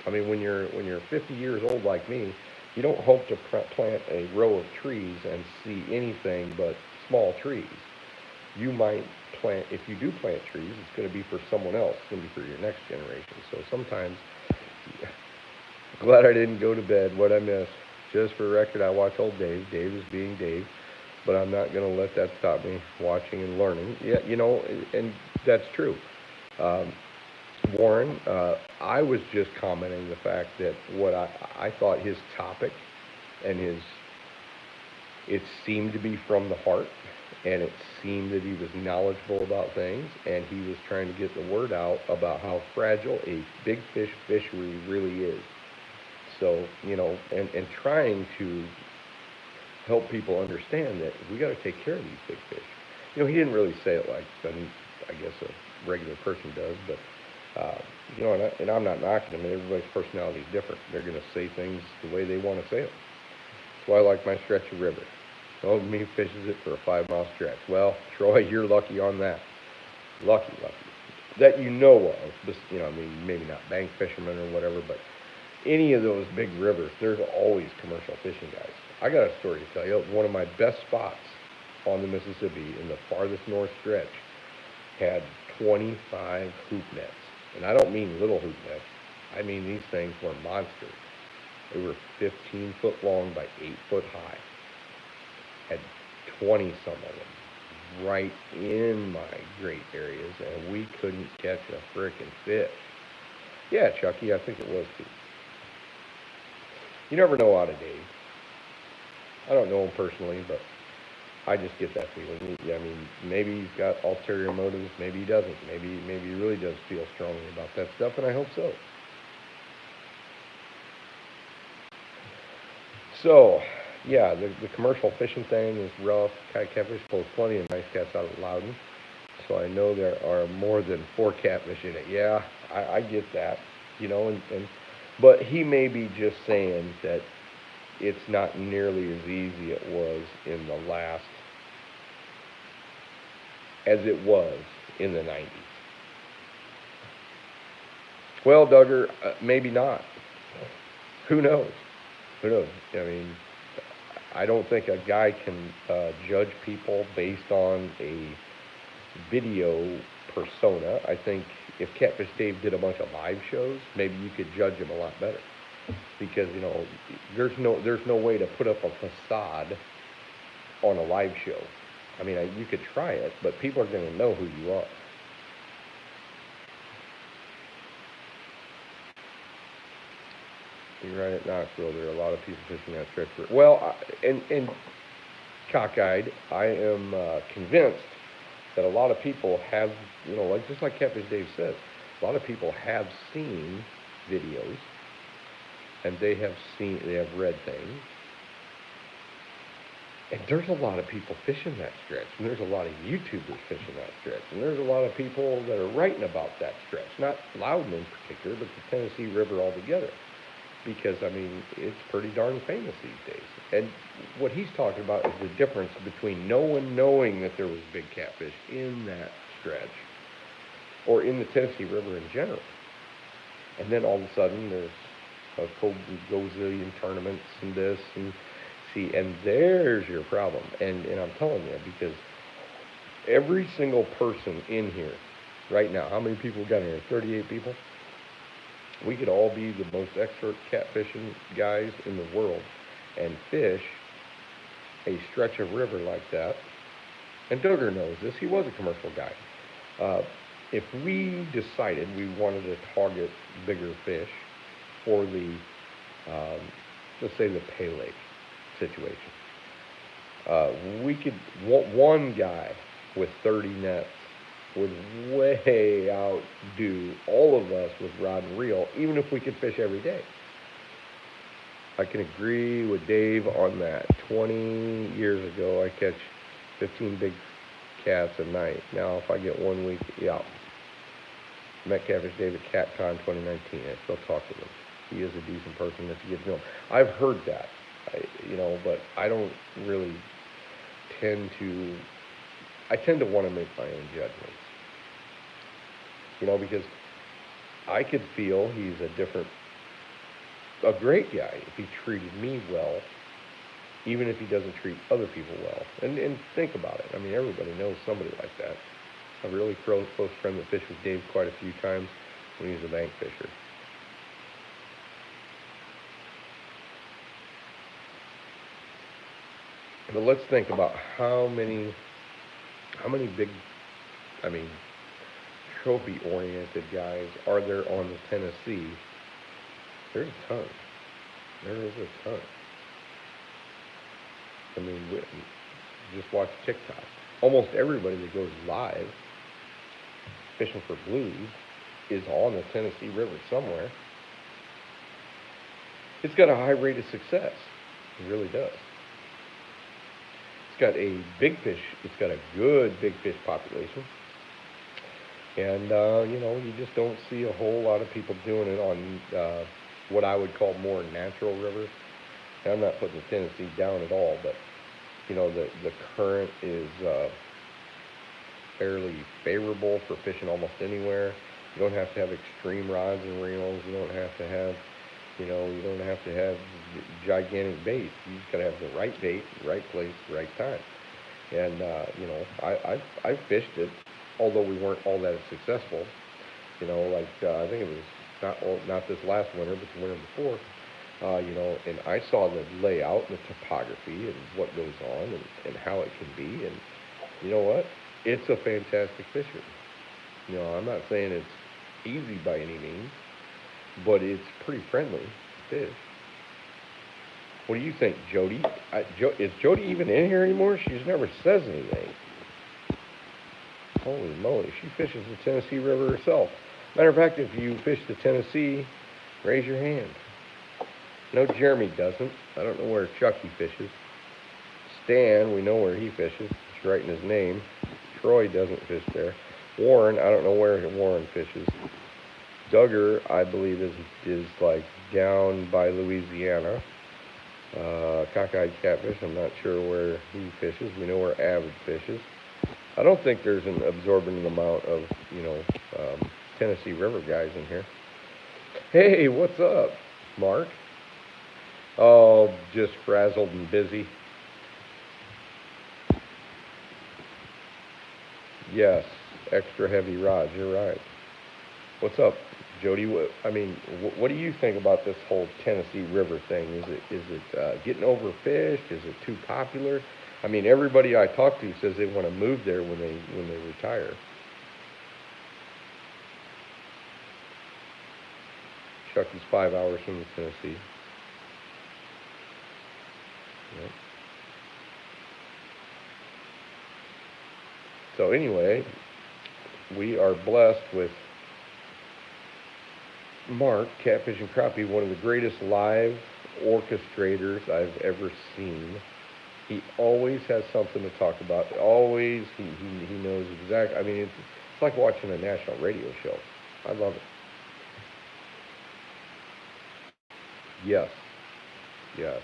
I mean, when you're 50 years old like me, you don't hope to plant a row of trees and see anything but small trees. You might plant, if you do plant trees, it's going to be for someone else. It's going to be for your next generation. So sometimes, glad I didn't go to bed. What I missed. Just for record, I watch old Dave. Dave is being Dave. But I'm not going to let that stop me watching and learning. Yeah, and that's true. Warren, I was just commenting the fact that what I thought his topic and it seemed to be from the heart, and it seemed that he was knowledgeable about things, and he was trying to get the word out about how fragile a big fish fishery really is. So, and trying to help people understand that we got to take care of these big fish. He didn't really say it like I guess a regular person does, but and I'm not knocking them. Everybody's personality is different. They're going to say things the way they want to say them. That's why I like my stretch of river. Old me fishes it for a 5-mile stretch. Well, Troy, you're lucky on that. Lucky. That you know of. Just, maybe not bank fishermen or whatever, but any of those big rivers, there's always commercial fishing guys. I got a story to tell you. One of my best spots on the Mississippi in the farthest north stretch had 25 hoop nets. And I don't mean little hoop nets. I mean these things were monsters. They were 15 foot long by 8 foot high. Had 20 some of them right in my great areas, and we couldn't catch a frickin' fish. Yeah, Chucky, I think it was too. You never know out of Dave. I don't know him personally, but I just get that feeling. I mean, maybe he's got ulterior motives. Maybe he doesn't. Maybe he really does feel strongly about that stuff, and I hope so. So, yeah, the commercial fishing thing is rough. Catfish pulls plenty of nice cats out of Loudon. So I know there are more than 4 catfish in it. Yeah, I get that. But he may be just saying that it's not nearly as easy it was in the last, as it was in the 90s. Well, Duggar, maybe not. Who knows? I mean, I don't think a guy can judge people based on a video persona. I think if Catfish Dave did a bunch of live shows, maybe you could judge him a lot better. Because, there's no way to put up a facade on a live show. I mean, you could try it, but people are going to know who you are. You're right at Knoxville. There are a lot of people fishing that stretch. Well, and cockeyed, I am convinced that a lot of people have, just like Catfish Dave says, a lot of people have seen videos, and they have read things. And there's a lot of people fishing that stretch, and there's a lot of YouTubers fishing that stretch, and there's a lot of people that are writing about that stretch, not Loudon in particular, but the Tennessee River altogether. Because, I mean, it's pretty darn famous these days. And what he's talking about is the difference between no one knowing that there was big catfish in that stretch or in the Tennessee River in general. And then all of a sudden there's a gazillion tournaments and this and see, and there's your problem. And I'm telling you, because every single person in here right now, how many people got in here? 38 people? We could all be the most expert catfishing guys in the world and fish a stretch of river like that and Duggar knows this, he was a commercial guy. Uh, if we decided we wanted to target bigger fish for the, um, let's say the Pay Lake situation, uh, we could, one guy with 30 nets would way outdo all of us with rod and reel, even if we could fish every day. I can agree with Dave on that. 20 years ago, I catch 15 big cats a night. Now, if I get 1 week, yeah. Met Catfish Dave at CatCon 2019. I still talk to him. He is a decent person. That's a good film. I've heard that, but I don't really tend to. I tend to want to make my own judgments. Because I could feel he's a great guy if he treated me well, even if he doesn't treat other people well. And think about it. I mean, everybody knows somebody like that. A really close friend that fished with Dave quite a few times when he was a bank fisher. But let's think about how many big, I mean, trophy-oriented guys are there on the Tennessee? There's a ton. There is a ton. I mean, just watch TikTok. Almost everybody that goes live fishing for blues is on the Tennessee River somewhere. It's got a high rate of success. It really does. It's got a good big fish population. And, you just don't see a whole lot of people doing it on what I would call more natural rivers. And I'm not putting the Tennessee down at all, but, the current is fairly favorable for fishing almost anywhere. You don't have to have extreme rods and reels. You don't have to have, you don't have to have gigantic bait. You just got to have the right bait, right place, right time. And, I've fished it, although we weren't all that successful. I think it was not this last winter, but the winter before. And I saw the layout and the topography and what goes on and how it can be. And you know what? It's a fantastic fishery. I'm not saying it's easy by any means, but it's pretty friendly fish. What do you think, Jody? Is Jody even in here anymore? She just never says anything. Holy moly, she fishes the Tennessee River herself. Matter of fact, if you fish the Tennessee, raise your hand. No, Jeremy doesn't. I don't know where Chucky fishes. Stan, we know where he fishes. It's right in his name. Troy doesn't fish there. Warren, I don't know where Warren fishes. Duggar, I believe, is like down by Louisiana. Cockeyed catfish, I'm not sure where he fishes. We know where Avid fishes. I don't think there's an absorbent amount of, Tennessee River guys in here. Hey, what's up, Mark? Oh, just frazzled and busy. Yes, extra heavy rods, you're right. What's up, Jody? What do you think about this whole Tennessee River thing? Is it getting overfished? Is it too popular? I mean, everybody I talk to says they want to move there when they retire. Chucky's 5 hours from the Tennessee. Yep. So anyway, we are blessed with Mark, Catfish and Crappie, one of the greatest live orchestrators I've ever seen. He always has something to talk about. Always, he knows exactly. I mean, it's like watching a national radio show. I love it. Yes, yes.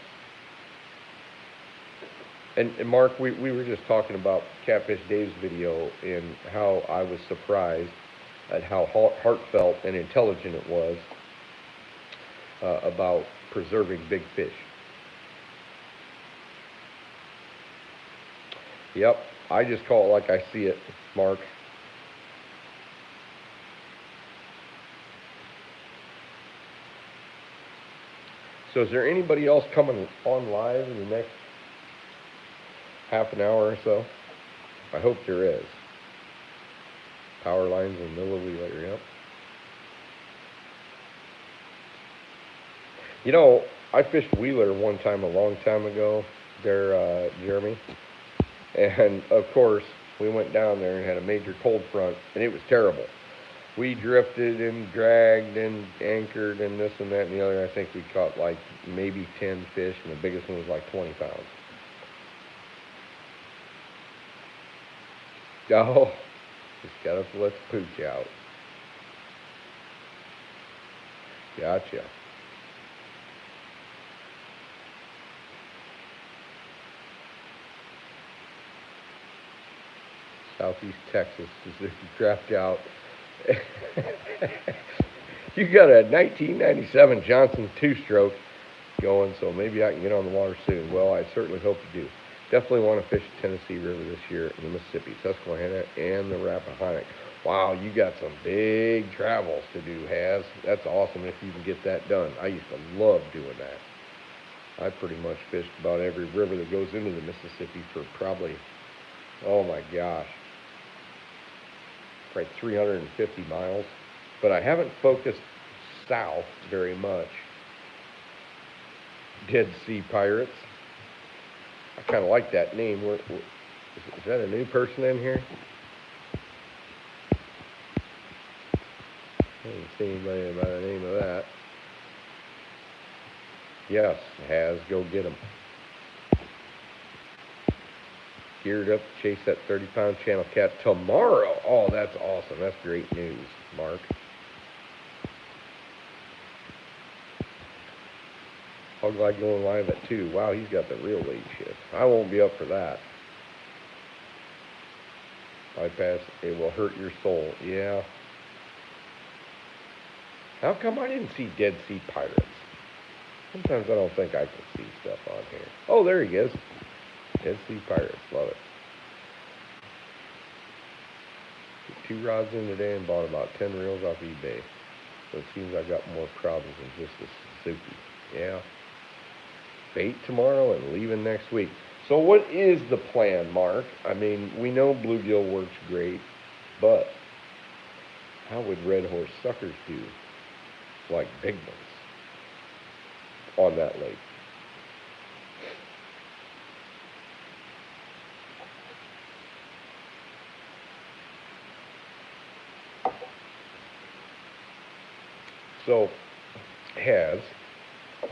And Mark, we were just talking about Catfish Dave's video and how I was surprised at how heartfelt and intelligent it was about preserving big fish. Yep, I just call it like I see it, Mark. So is there anybody else coming on live in the next half an hour or so? I hope there is. Power lines in the middle of Wheeler, yep. You know, I fished Wheeler one time a long time ago there, Jeremy. And of course, we went down there and had a major cold front, and it was terrible. We drifted and dragged and anchored and this and that and the other. I think we caught like maybe 10 fish, and the biggest one was like 20 pounds. Oh, just gotta let the pooch out. Gotcha. Southeast Texas is trapped out. You got a 1997 Johnson two-stroke going, so maybe I can get on the water soon. Well, I certainly hope you do. Definitely want to fish the Tennessee River this year in the Mississippi, Susquehanna, and the Rappahannock. Wow, you got some big travels to do, Has. That's awesome if you can get that done. I used to love doing that. I pretty much fished about every river that goes into the Mississippi for probably, oh my gosh, probably 350 miles. But I haven't focused south very much. Dead Sea Pirates. I kind of like that name. Is that a new person in here? I haven't seen anybody by the name of that. Yes, Has. Go get them. Geared up to chase that 30-pound channel cat tomorrow. Oh, that's awesome. That's great news, Mark. Hog Glide going live at 2. Wow, he's got the real late shift. I won't be up for that. Bypass, it will hurt your soul. Yeah. How come I didn't see Dead Sea Pirates? Sometimes I don't think I can see stuff on here. Oh, there he is. Dead Sea Pirates. Love it. Put 2 rods in today and bought about 10 reels off eBay. So it seems I got more problems than just a Suzuki. Yeah. Bait tomorrow and leaving next week. So what is the plan, Mark? I mean, we know bluegill works great, but how would red horse suckers do like big ones on that lake? So, Has, you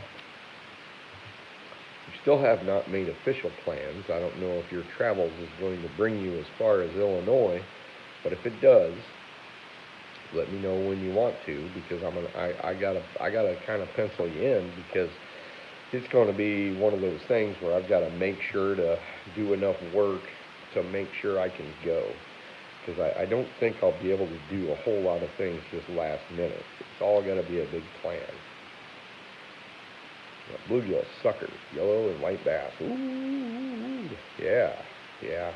still have not made official plans. I don't know if your travels is going to bring you as far as Illinois, but if it does, let me know when you want to, because I gotta kind of pencil you in, because it's going to be one of those things where I've got to make sure to do enough work to make sure I can go. Because I don't think I'll be able to do a whole lot of things just last minute. It's all got to be a big plan. Bluegill, suckers, yellow and white bass. Ooh, yeah, yeah.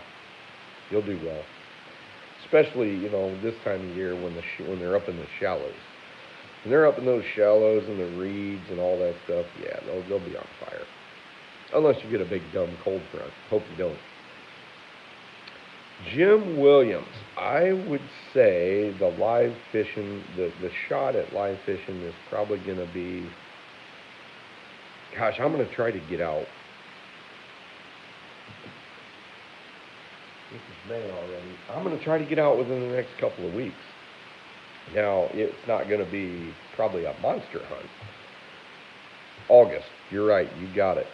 You'll do well. Especially, you know, this time of year when they're up in the shallows. When they're up in those shallows and the reeds and all that stuff, yeah, they'll be on fire. Unless you get a big dumb cold front. Hope you don't. Jim Williams, I would say the live fishing, the shot at live fishing is probably going to be, gosh, I'm going to try to get out. This is May already. I'm going to try to get out within the next couple of weeks. Now, it's not going to be probably a monster hunt. August, you're right, you got it.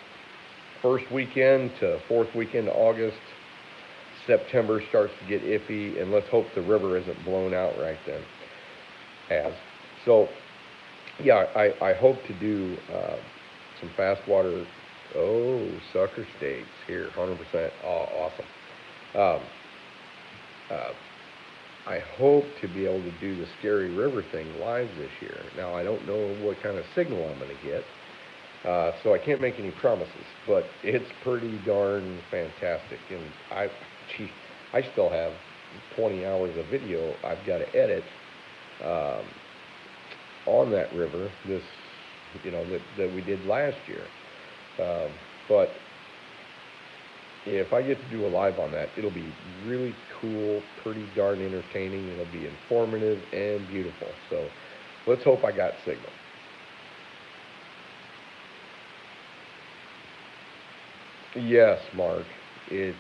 First weekend to fourth weekend of August. September starts to get iffy, and let's hope the river isn't blown out right then. So, yeah, I hope to do some fast water. Oh, sucker steaks here, 100%. Oh, awesome. I hope to be able to do the Scary River thing live this year. Now, I don't know what kind of signal I'm going to get, so I can't make any promises, but it's pretty darn fantastic. And I still have 20 hours of video I've got to edit on that river, that we did last year. But if I get to do a live on that, it'll be really cool, pretty darn entertaining. It'll be informative and beautiful. So let's hope I got signal. Yes, Mark. It's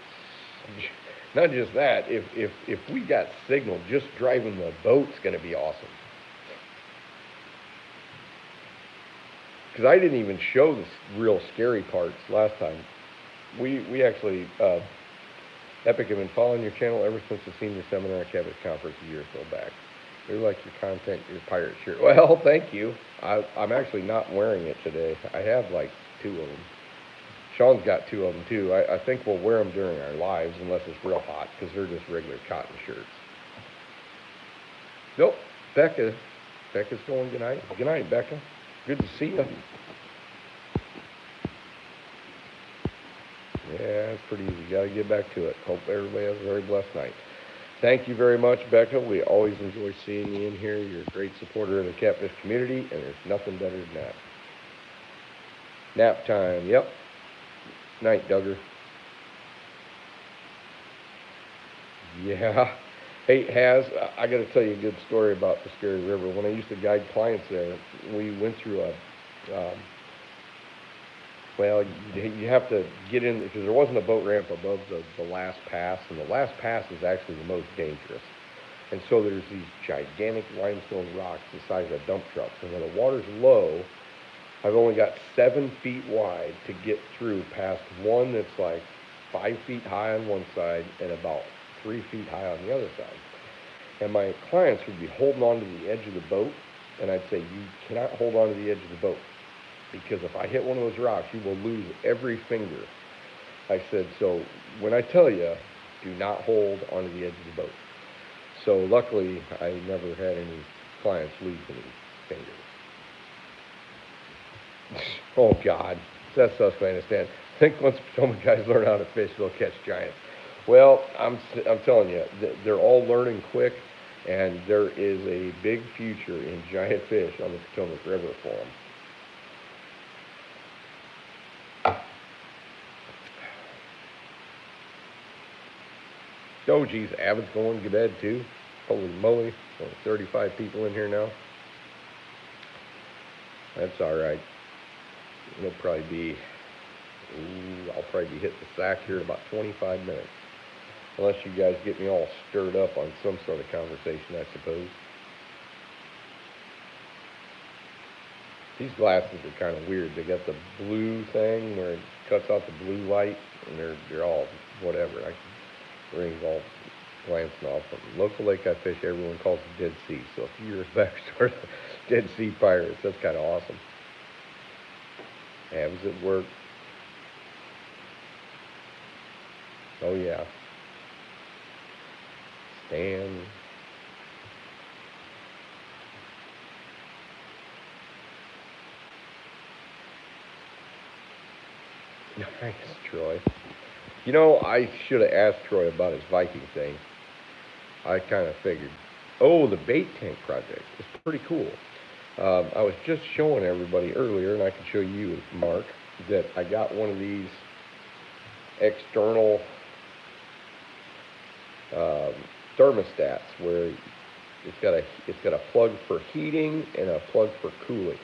not just that. If we got signal, just driving the boat's going to be awesome. Because I didn't even show the real scary parts last time. We actually Epic have been following your channel ever since the senior seminar at Cabot Conference a year or so back. We like your content, your pirate shirt. Well, thank you. I'm actually not wearing it today. I have like two of them. Sean's got two of them too. I think we'll wear them during our lives unless it's real hot because they're just regular cotton shirts. Nope. Becca's going good night. Good night, Becca. Good to see you. Yeah, it's pretty easy. Got to get back to it. Hope everybody has a very blessed night. Thank you very much, Becca. We always enjoy seeing you in here. You're a great supporter of the catfish community, and there's nothing better than that. Nap time. Yep. Night, Duggar. Yeah. Hey, I got to tell you a good story about the Scary River. When I used to guide clients there, we went through well, you have to get in, because there wasn't a boat ramp above the last pass, and the last pass is actually the most dangerous. And so there's these gigantic limestone rocks the size of dump trucks, and when the water's low, I've only got 7 feet wide to get through past one that's like 5 feet high on one side and about 3 feet high on the other side. And my clients would be holding on to the edge of the boat, and I'd say, you cannot hold on to the edge of the boat, because if I hit one of those rocks, you will lose every finger. I said, so when I tell you, do not hold onto the edge of the boat. So luckily, I never had any clients lose any fingers. Oh, God. That's Susquehanna stand. I think once Potomac guys learn how to fish, they'll catch giants. Well, I'm telling you, they're all learning quick, and there is a big future in giant fish on the Potomac River for them. Oh, geez, Avid's going to bed, too. Holy moly. Only 35 people in here now. That's all right. It'll probably be, I'll probably be hitting the sack here in about 25 minutes. Unless you guys get me all stirred up on some sort of conversation, I suppose. These glasses are kind of weird. They got the blue thing where it cuts out the blue light, and they're all whatever. The ring's all glancing off them. Local lake I fish, everyone calls it Dead Sea. So a few years back, started Dead Sea Pirates. That's kind of awesome. How does it work? Oh, yeah. Stan. Nice, Troy. You know, I should have asked Troy about his Viking thing. I kind of figured. Oh, the bait tank project. It's pretty cool. I was just showing everybody earlier, and I can show you, Mark, that I got one of these external thermostats where it's got a plug for heating and a plug for cooling.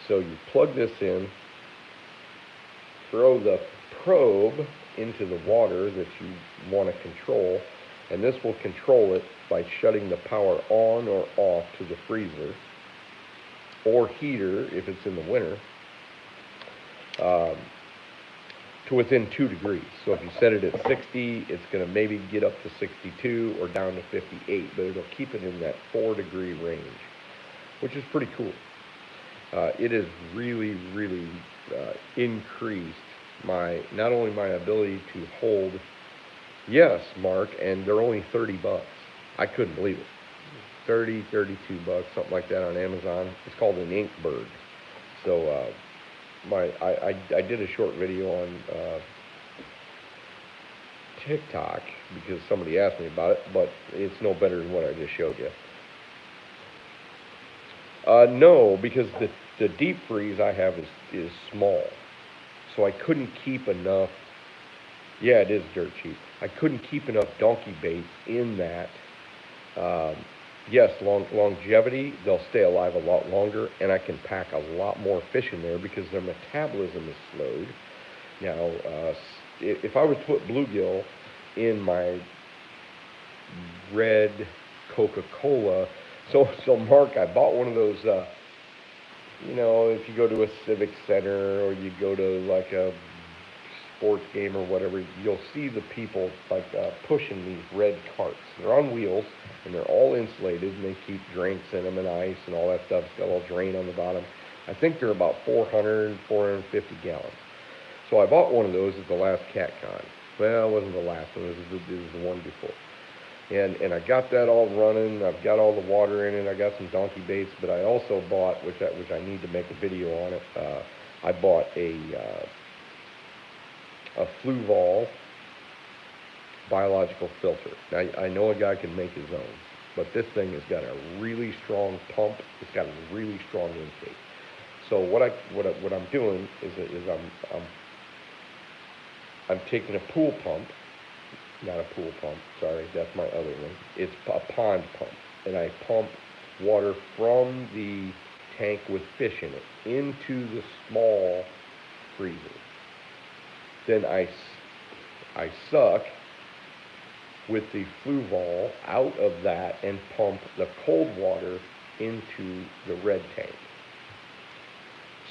So you plug this in, throw the probe into the water that you want to control, and this will control it by shutting the power on or off to the freezer or heater if it's in the winter to within 2 degrees. So if you set it at 60, it's going to maybe get up to 62 or down to 58, but it'll keep it in that 4-degree range, which is pretty cool. It has really, really increased not only my ability to hold. Yes, Mark, and they're only $30. I couldn't believe it. 30, 32 bucks, something like that on Amazon. It's called an Inkbird. So I did a short video on TikTok because somebody asked me about it, but it's no better than what I just showed you. No, because the deep freeze I have is small, so I couldn't keep enough Yeah, it is dirt cheap. I couldn't keep enough donkey bait in that. Um, yes, longevity, they'll stay alive a lot longer, and I can pack a lot more fish in there because their metabolism is slowed. Now, if I was to put bluegill in my red Coca-Cola, so Mark, I bought one of those. If you go to a civic center or you go to like a sports game or whatever, you'll see the people like pushing these red carts. They're on wheels and they're all insulated and they keep drinks in them and ice and all that stuff. It's got a little drain on the bottom. I think they're about 400, 450 gallons. So I bought one of those at the last CatCon. Well, it wasn't the last one. It was the one before. And I got that all running. I've got all the water in it. I got some donkey baits, but I also bought, which I need to make a video on it. I bought a Fluval biological filter. Now I know a guy can make his own, but this thing has got a really strong pump. It's got a really strong intake. So what I'm doing is I'm taking a pool pump. Not a pool pump, sorry, that's my other one. It's a pond pump, and I pump water from the tank with fish in it into the small freezer. Then I suck with the Fluval out of that and pump the cold water into the red tank.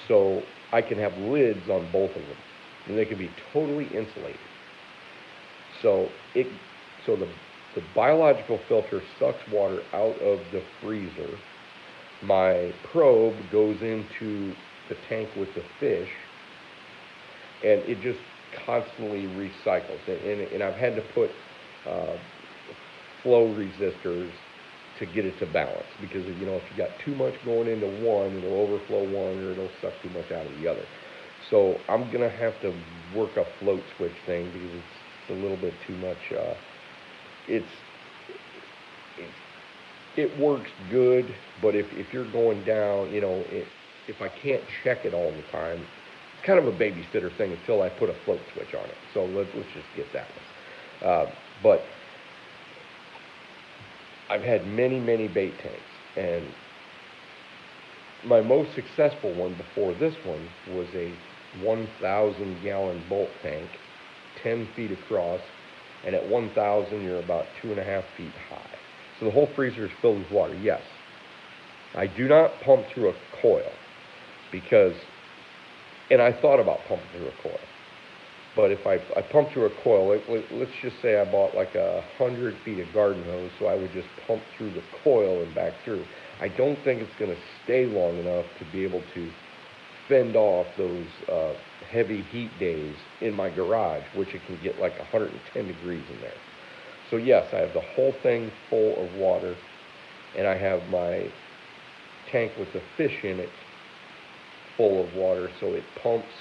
So I can have lids on both of them, and they can be totally insulated. So the biological filter sucks water out of the freezer. My probe goes into the tank with the fish, and it just constantly recycles. And I've had to put flow resistors to get it to balance because if you got too much going into one, it'll overflow one or it'll suck too much out of the other. So I'm gonna have to work a float switch thing because it's a little bit too much. It works good, but if you're going down, if I can't check it all the time, it's kind of a babysitter thing until I put a float switch on it. So let's just get that one. But I've had many bait tanks, and my most successful one before this one was a 1,000 gallon bulk tank, 10 feet across, and at 1,000 you're about 2.5 feet high. So the whole freezer is filled with water. Yes, I do not pump through a coil because, and I thought about pumping through a coil, but if I pump through a coil, let's just say I bought like 100 feet of garden hose, so I would just pump through the coil and back through. I don't think it's going to stay long enough to be able to fend off those heavy heat days in my garage, which it can get like 110 degrees in there. So yes, I have the whole thing full of water, and I have my tank with the fish in it full of water, so it pumps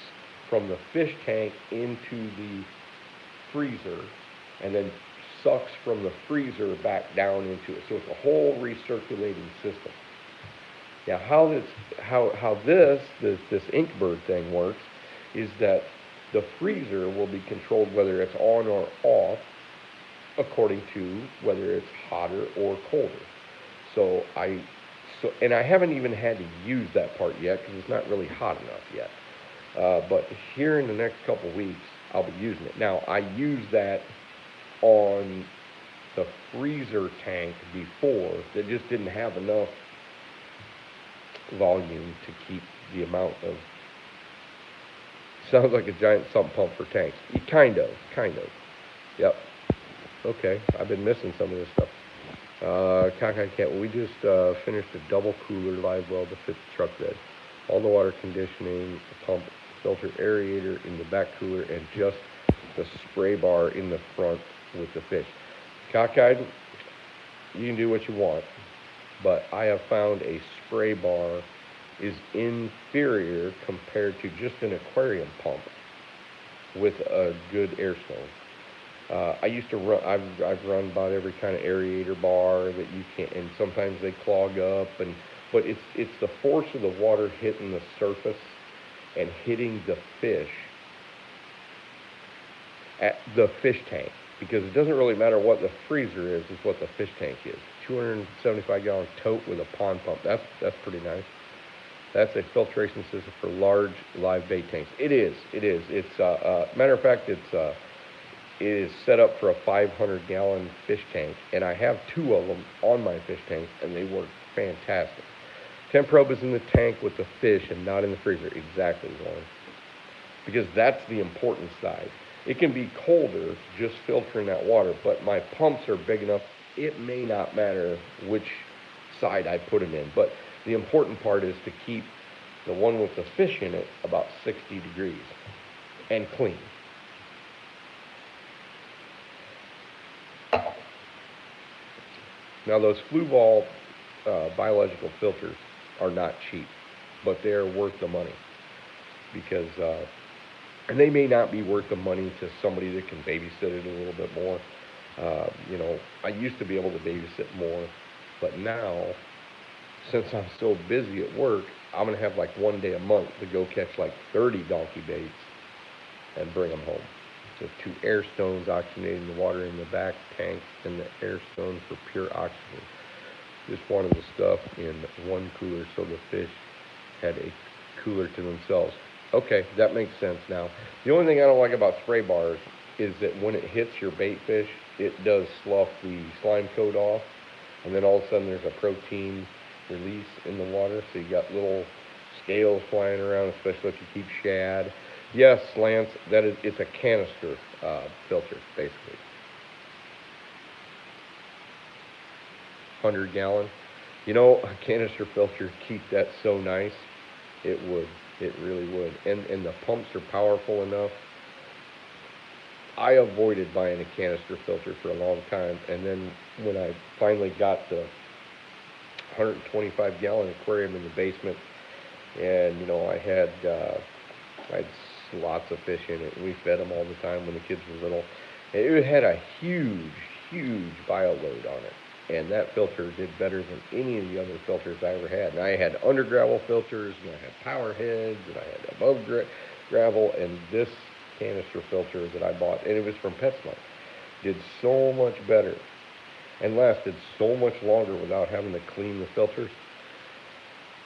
from the fish tank into the freezer and then sucks from the freezer back down into it. So it's a whole recirculating system. Now how this Inkbird thing works is that the freezer will be controlled whether it's on or off according to whether it's hotter or colder. And I haven't even had to use that part yet because it's not really hot enough yet. But here in the next couple weeks, I'll be using it. Now, I used that on the freezer tank before that just didn't have enough volume to keep the amount of, sounds like a giant sump pump for tanks. Kind of. Yep. Okay, I've been missing some of this stuff. Cockeye Cat, we just finished a double cooler live well to fit the truck bed. All the water conditioning, the pump, filter aerator in the back cooler, and just the spray bar in the front with the fish. Cockeyed, you can do what you want, but I have found a spray bar is inferior compared to just an aquarium pump with a good air stone. I used to run. I've run about every kind of aerator bar that you can, and sometimes they clog up. But it's the force of the water hitting the surface and hitting the fish at the fish tank, because it doesn't really matter what the freezer is, it's what the fish tank is. 275-gallon tote with a pond pump. That's pretty nice. That's a filtration system for large live bait tanks. It is. It is. It's matter of fact, it is set up for a 500-gallon fish tank, and I have two of them on my fish tank, and they work fantastic. Temp probe is in the tank with the fish and not in the freezer. Exactly, Lauren. Because that's the important side. It can be colder just filtering that water, but my pumps are big enough, it may not matter which side I put them in. But the important part is to keep the one with the fish in it about 60 degrees and clean. Now those Fluval biological filters are not cheap, but they're worth the money because, and they may not be worth the money to somebody that can babysit it a little bit more. I used to be able to babysit more, but now, since I'm so busy at work, I'm going to have like one day a month to go catch like 30 donkey baits and bring them home. So 2 air stones oxygenating the water in the back tank and the air stone for pure oxygen. Just wanted the stuff in one cooler so the fish had a cooler to themselves. Okay, that makes sense now. The only thing I don't like about spray bars is that when it hits your bait fish, it does slough the slime coat off, and then all of a sudden there's a protein release in the water, so you got little scales flying around, especially if you keep shad. Yes, Lance, it's a canister filter, basically. 100-gallon. A canister filter keep that so nice. It would. It really would. And the pumps are powerful enough. I avoided buying a canister filter for a long time, and then when I finally got the 125-gallon aquarium in the basement, and I had lots of fish in it, and we fed them all the time when the kids were little. And it had a huge bio load on it, and that filter did better than any of the other filters I ever had. And I had under gravel filters, and I had power heads, and I had above gravel, and this canister filter that I bought, and it was from PetSmart, did so much better and lasted so much longer without having to clean the filters.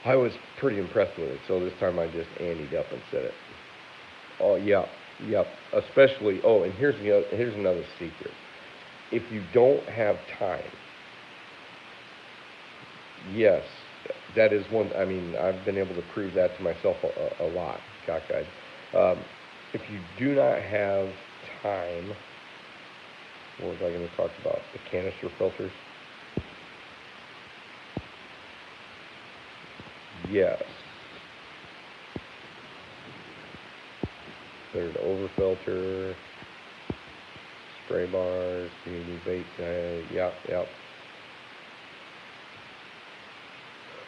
I was pretty impressed with it, so this time I just anteed up and set it. Oh, yeah, especially, and here's another secret. If you don't have time, yes, that is one, I've been able to prove that to myself a lot, cockeyed. If you do not have time, what was I going to talk about? The canister filters? Yes. There's overfilter, spray bars, community bait, yep.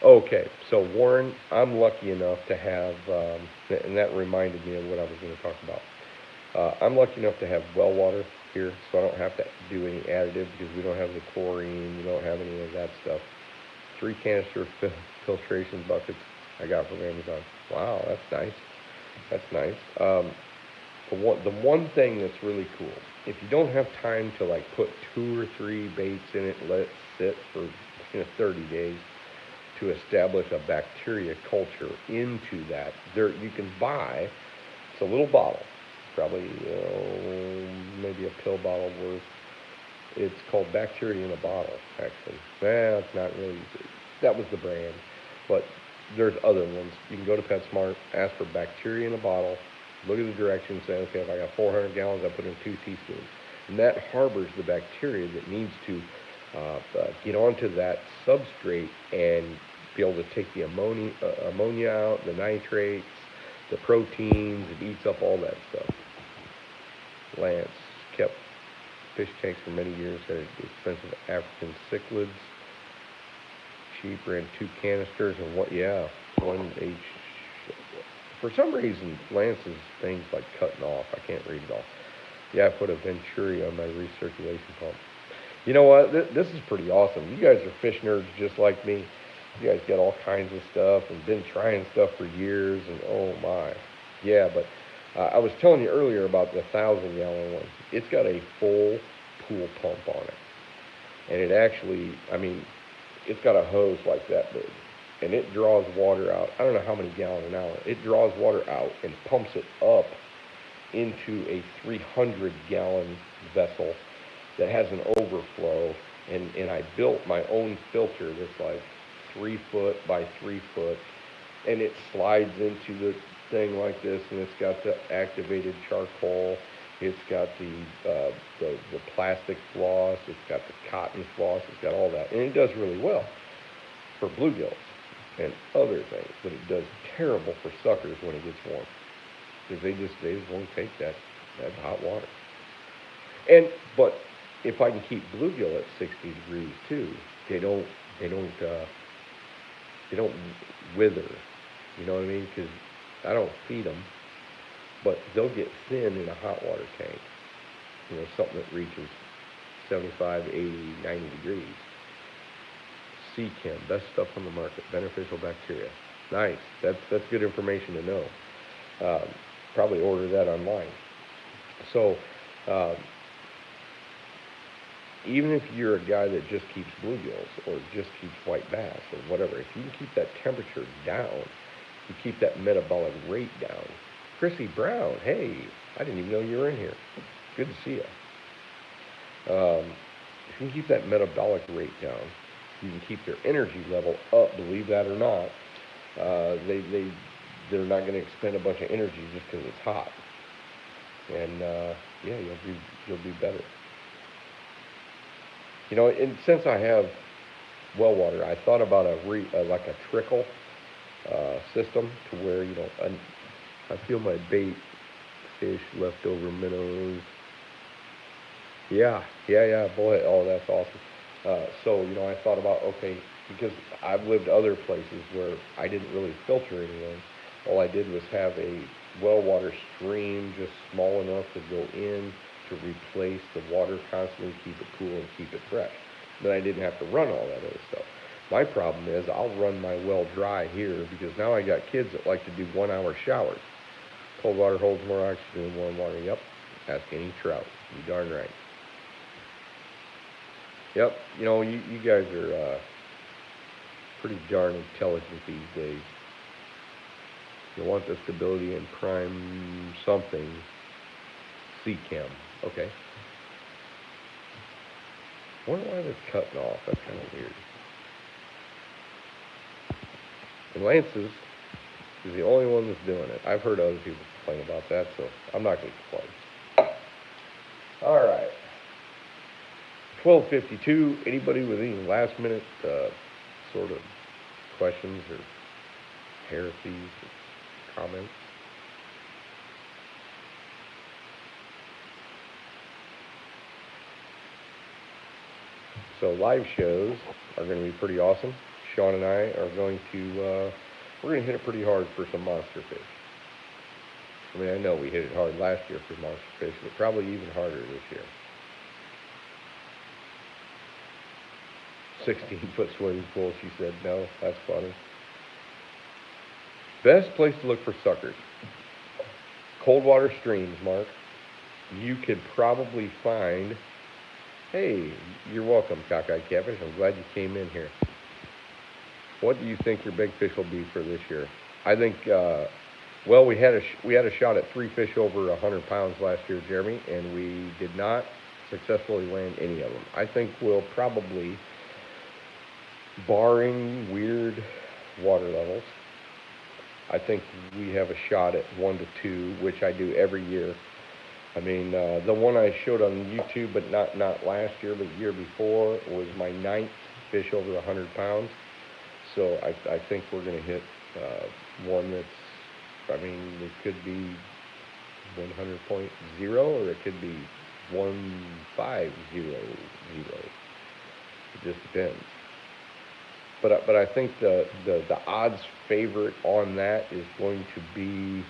Okay, so Warren, I'm lucky enough to have, and that reminded me of what I was going to talk about. I'm lucky enough to have well water here, so I don't have to do any additive because we don't have the chlorine, we don't have any of that stuff. 3 canister filtration buckets I got from Amazon. Wow, that's nice. That's nice. The one thing that's really cool, if you don't have time to put 2 or 3 baits in it, let it sit for 30 days to establish a bacteria culture into that, you can buy, it's a little bottle, probably maybe a pill bottle worth. It's called Bacteria in a Bottle, actually. Well, it's not really, that was the brand, but there's other ones. You can go to PetSmart, ask for Bacteria in a Bottle, look at the directions, say, okay, if I got 400 gallons, I put in 2 teaspoons. And that harbors the bacteria that needs to get onto that substrate and be able to take the ammonia out, the nitrates, the proteins. It eats up all that stuff. Lance kept fish tanks for many years, had expensive African cichlids. She ran 2 canisters and one each. For some reason, Lance's thing's cutting off. I can't read it all. Yeah, I put a Venturi on my recirculation pump. You know what? This is pretty awesome. You guys are fish nerds just like me. You guys got all kinds of stuff and been trying stuff for years, and oh my. Yeah, but I was telling you earlier about the 1,000-gallon one. It's got a full pool pump on it. And it actually, I mean, it's got a hose like that big. And it draws water out. I don't know how many gallons an hour. It draws water out and pumps it up into a 300-gallon vessel that has an overflow. And I built my own filter that's like 3 foot by 3 foot. And it slides into the thing like this, and it's got the activated charcoal. It's got the plastic floss. It's got the cotton floss. It's got all that, and it does really well for bluegills and other things. But it does terrible for suckers when it gets warm, because they just won't take that hot water. But if I can keep bluegill at 60 degrees too, they don't wither. You know what I mean? Because I don't feed them, but they'll get thin in a hot water tank. You know, something that reaches 75, 80, 90 degrees. Seachem, best stuff on the market. Beneficial bacteria. Nice. That's good information to know. Probably order that online. So, even if you're a guy that just keeps bluegills or just keeps white bass or whatever, if you can keep that temperature down, you keep that metabolic rate down. Chrissy Brown, hey, I didn't even know you were in here. Good to see you. If you can keep that metabolic rate down, you can keep their energy level up. Believe that or not, they're not going to expend a bunch of energy just because it's hot. And yeah, you'll be better. You know, and since I have well water, I thought about like a trickle system to where, you know, I feel my bait fish, leftover minnows. Yeah, boy, oh, that's awesome. So, you know, I thought about, okay, because I've lived other places where I didn't really filter anything. All I did was have a well water stream just small enough to go in to replace the water constantly, keep it cool and keep it fresh. Then I didn't have to run all that other stuff. My problem is I'll run my well dry here because now I got kids that like to do 1 hour showers. Cold water holds more oxygen than warm water. Yep. Ask any trout. You darn right. Yep. You know, you guys are pretty darn intelligent these days. You want the stability and prime something. Seachem. Okay. I wonder why they're cutting off. That's kind of weird. And Lance's is the only one that's doing it. I've heard other people complain about that, so I'm not going to complain. All right. 12:52. Anybody with any last minute sort of questions or heresies or comments? So live shows are going to be pretty awesome. Sean and I are going to we're going to hit it pretty hard for some monster fish. I mean, I know we hit it hard last year for monster fish, but probably even harder this year. 16-foot swimming pool, she said. No, that's funny. Best place to look for suckers. Cold water streams, Mark. You could probably find... Hey, you're welcome, Cockeyed Catfish. I'm glad you came in here. What do you think your big fish will be for this year? I think, well, we had a shot at 3 fish over 100 pounds last year, Jeremy, and we did not successfully land any of them. I think we'll probably, barring weird water levels, I think we have a shot at 1 to 2, which I do every year. I mean, the one I showed on YouTube, but not last year, but the year before, was my 9th fish over 100 pounds. So I think we're going to hit one that's, I mean, it could be 100.0 or it could be 1500. It just depends. But I think the odds favorite on that is going to be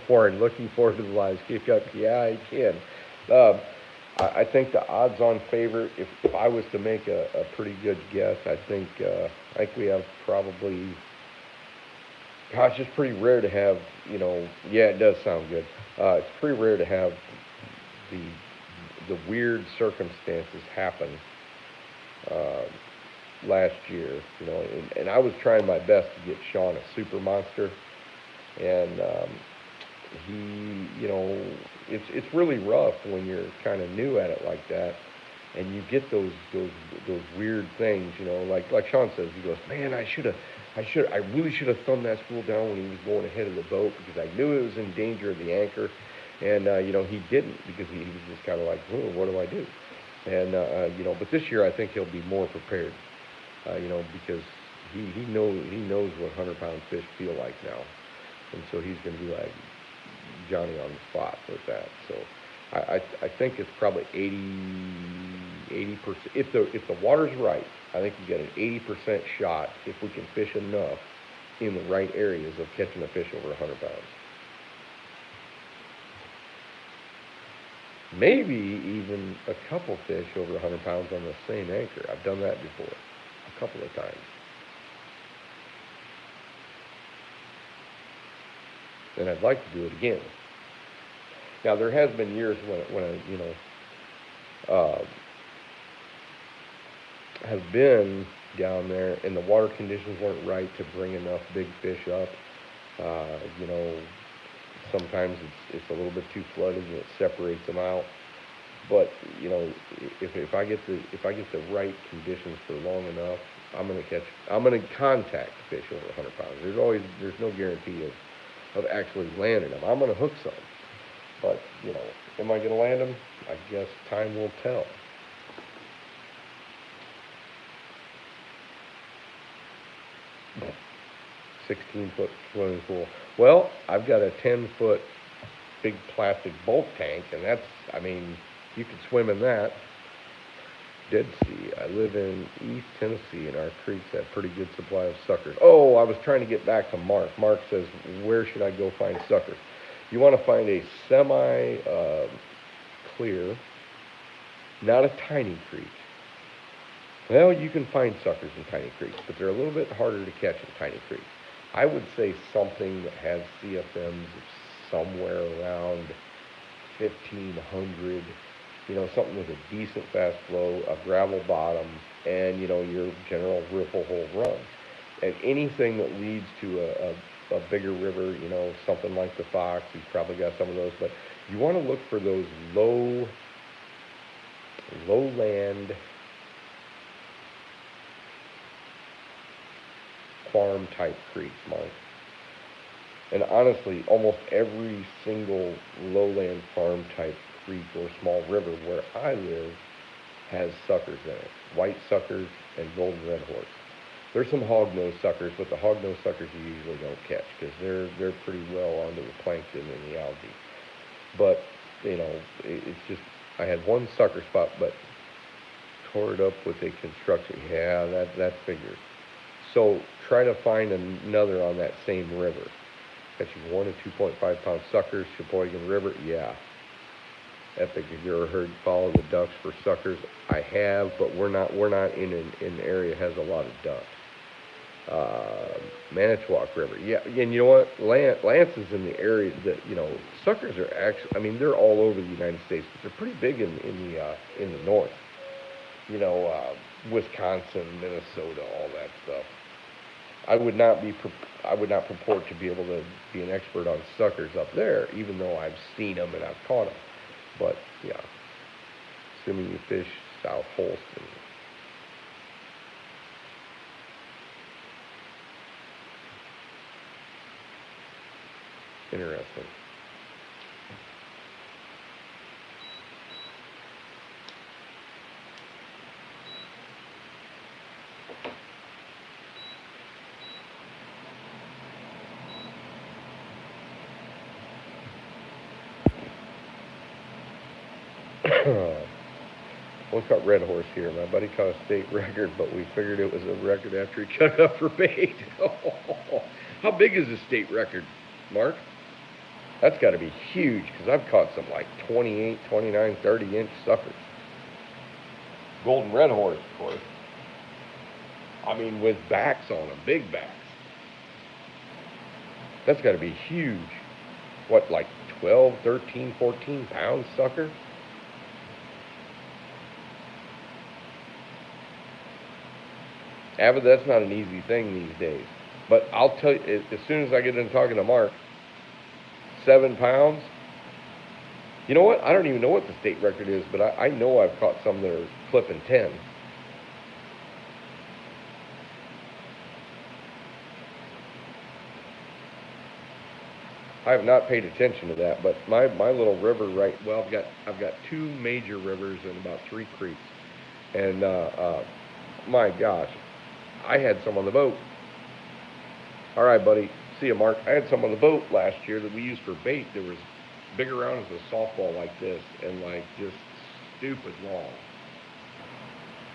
Warren. Looking forward to the live kick up. Yeah, I can. I think the odds-on favorite, if I was to make a pretty good guess, I think we have probably Gosh, it's pretty rare to have, yeah, it does sound good. It's pretty rare to have the the weird circumstances happen uh, last year, and I was trying my best to get Sean a super monster, and he, it's really rough when you're kind of new at it like that, and you get those weird things, like Sean says, he goes, man, I really should have thumbed that spool down when he was going ahead of the boat because I knew it was in danger of the anchor, and he didn't because he was just kind of like, oh, what do I do? And but this year I think he'll be more prepared, because he knows what 100-pound fish feel like now, and so he's going to be like Johnny on the spot with that. So I think it's probably 80%. If the water's right, I think you get an 80% shot if we can fish enough in the right areas of catching a fish over 100 pounds. Maybe even a couple fish over 100 pounds on the same anchor. I've done that before, a couple of times, and I'd like to do it again. Now there has been years when I uh, have been down there and the water conditions weren't right to bring enough big fish up. You know, sometimes it's a little bit too flooded and it separates them out. But if I get the right conditions for long enough, I'm gonna contact fish over 100 pounds. There's no guarantee of actually landing them. I'm gonna hook some, but am I gonna land them? I guess time will tell. 16-foot swimming pool. Well, I've got a 10-foot big plastic bulk tank, and I mean, you can swim in that. Dead Sea. I live in East Tennessee, and our creeks have pretty good supply of suckers. Oh, I was trying to get back to Mark. Mark says, where should I go find suckers? You want to find a semi-clear, not a tiny creek. Well, you can find suckers in tiny creeks, but they're a little bit harder to catch in tiny creeks. I would say something that has CFMs somewhere around 1,500, something with a decent fast flow, a gravel bottom, and, your general ripple hole run. And anything that leads to a bigger river, something like the Fox, you've probably got some of those, but you want to look for those lowland farm type creeks, Mark. And honestly, almost every single lowland farm type creek or small river where I live has suckers in it. White suckers and golden red horse. There's some hognose suckers, but the hognose suckers you usually don't catch because they're pretty well onto the plankton and the algae. But it's just I had one sucker spot, but tore it up with a construction. Yeah, that figures. So try to find another on that same river. Catching 1 to 2.5 pound suckers, Sheboygan River. Yeah, epic. Have you ever heard follow the ducks for suckers? I have, but we're not in an area that has a lot of ducks. Manitowoc River. Yeah, and you know what? Lance is in the area that suckers are actually. I mean, they're all over the United States, but they're pretty big in the north. Wisconsin, Minnesota, all that stuff. I would not be. I would not purport to be able to be an expert on suckers up there, even though I've seen them and I've caught them. But yeah, assuming you fish South Holston. Interesting. We caught red horse here. My buddy caught a state record, but we figured it was a record after he cut it up for bait. How big is the state record, Mark? That's got to be huge because I've caught some like 28, 29, 30-inch suckers. Golden red horse, of course. I mean, with backs on them, big backs. That's got to be huge. What, like 12, 13, 14 pounds, sucker? Avid, that's not an easy thing these days. But I'll tell you, as soon as I get in talking to Mark, 7 pounds. You know what? I don't even know what the state record is, but I know I've caught some that are clipping 10. I have not paid attention to that, but my little river, right? Well, I've got two major rivers and about 3 creeks, and my gosh, I had some on the boat. All right, buddy. See you, Mark. I had some on the boat last year that we used for bait. There was big around as a softball like this, and like just stupid long.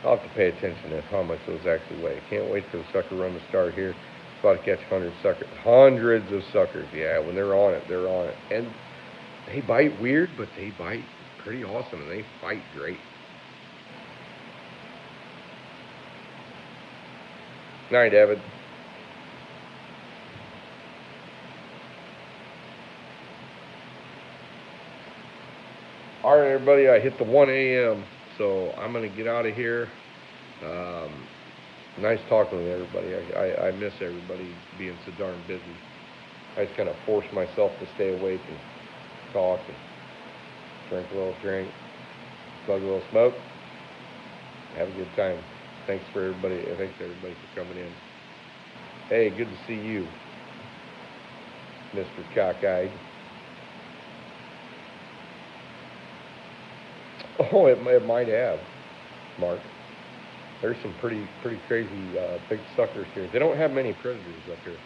I'll have to pay attention to how much those actually weigh. Can't wait for the sucker run to start here. About to catch hundreds of suckers. Yeah, when they're on it, they're on it. And they bite weird, but they bite pretty awesome, and they fight great. Night, David. All right, everybody, I hit the 1 a.m., so I'm going to get out of here. Um, nice talking with everybody. I miss everybody being so darn busy. I just kind of force myself to stay awake and talk and drink a little drink, smoke a little smoke, have a good time. Thanks everybody for coming in. Hey, good to see you, Mr. Cockeyed. Oh, it might have, Mark. There's some pretty crazy big suckers here. They don't have many predators up here,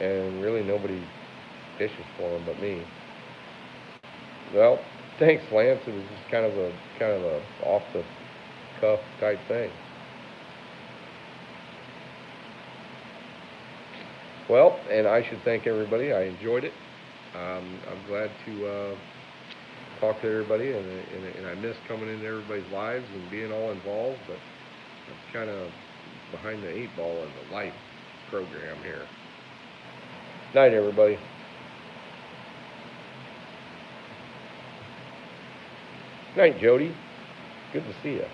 and really nobody fishes for them but me. Well, thanks, Lance. It was just kind of a off the cuff type thing. Well, and I should thank everybody. I enjoyed it. I'm glad to talk to everybody, and I miss coming into everybody's lives and being all involved, but I'm kind of behind the 8 ball in the life program here. Night, everybody. Night, Jody. Good to see you.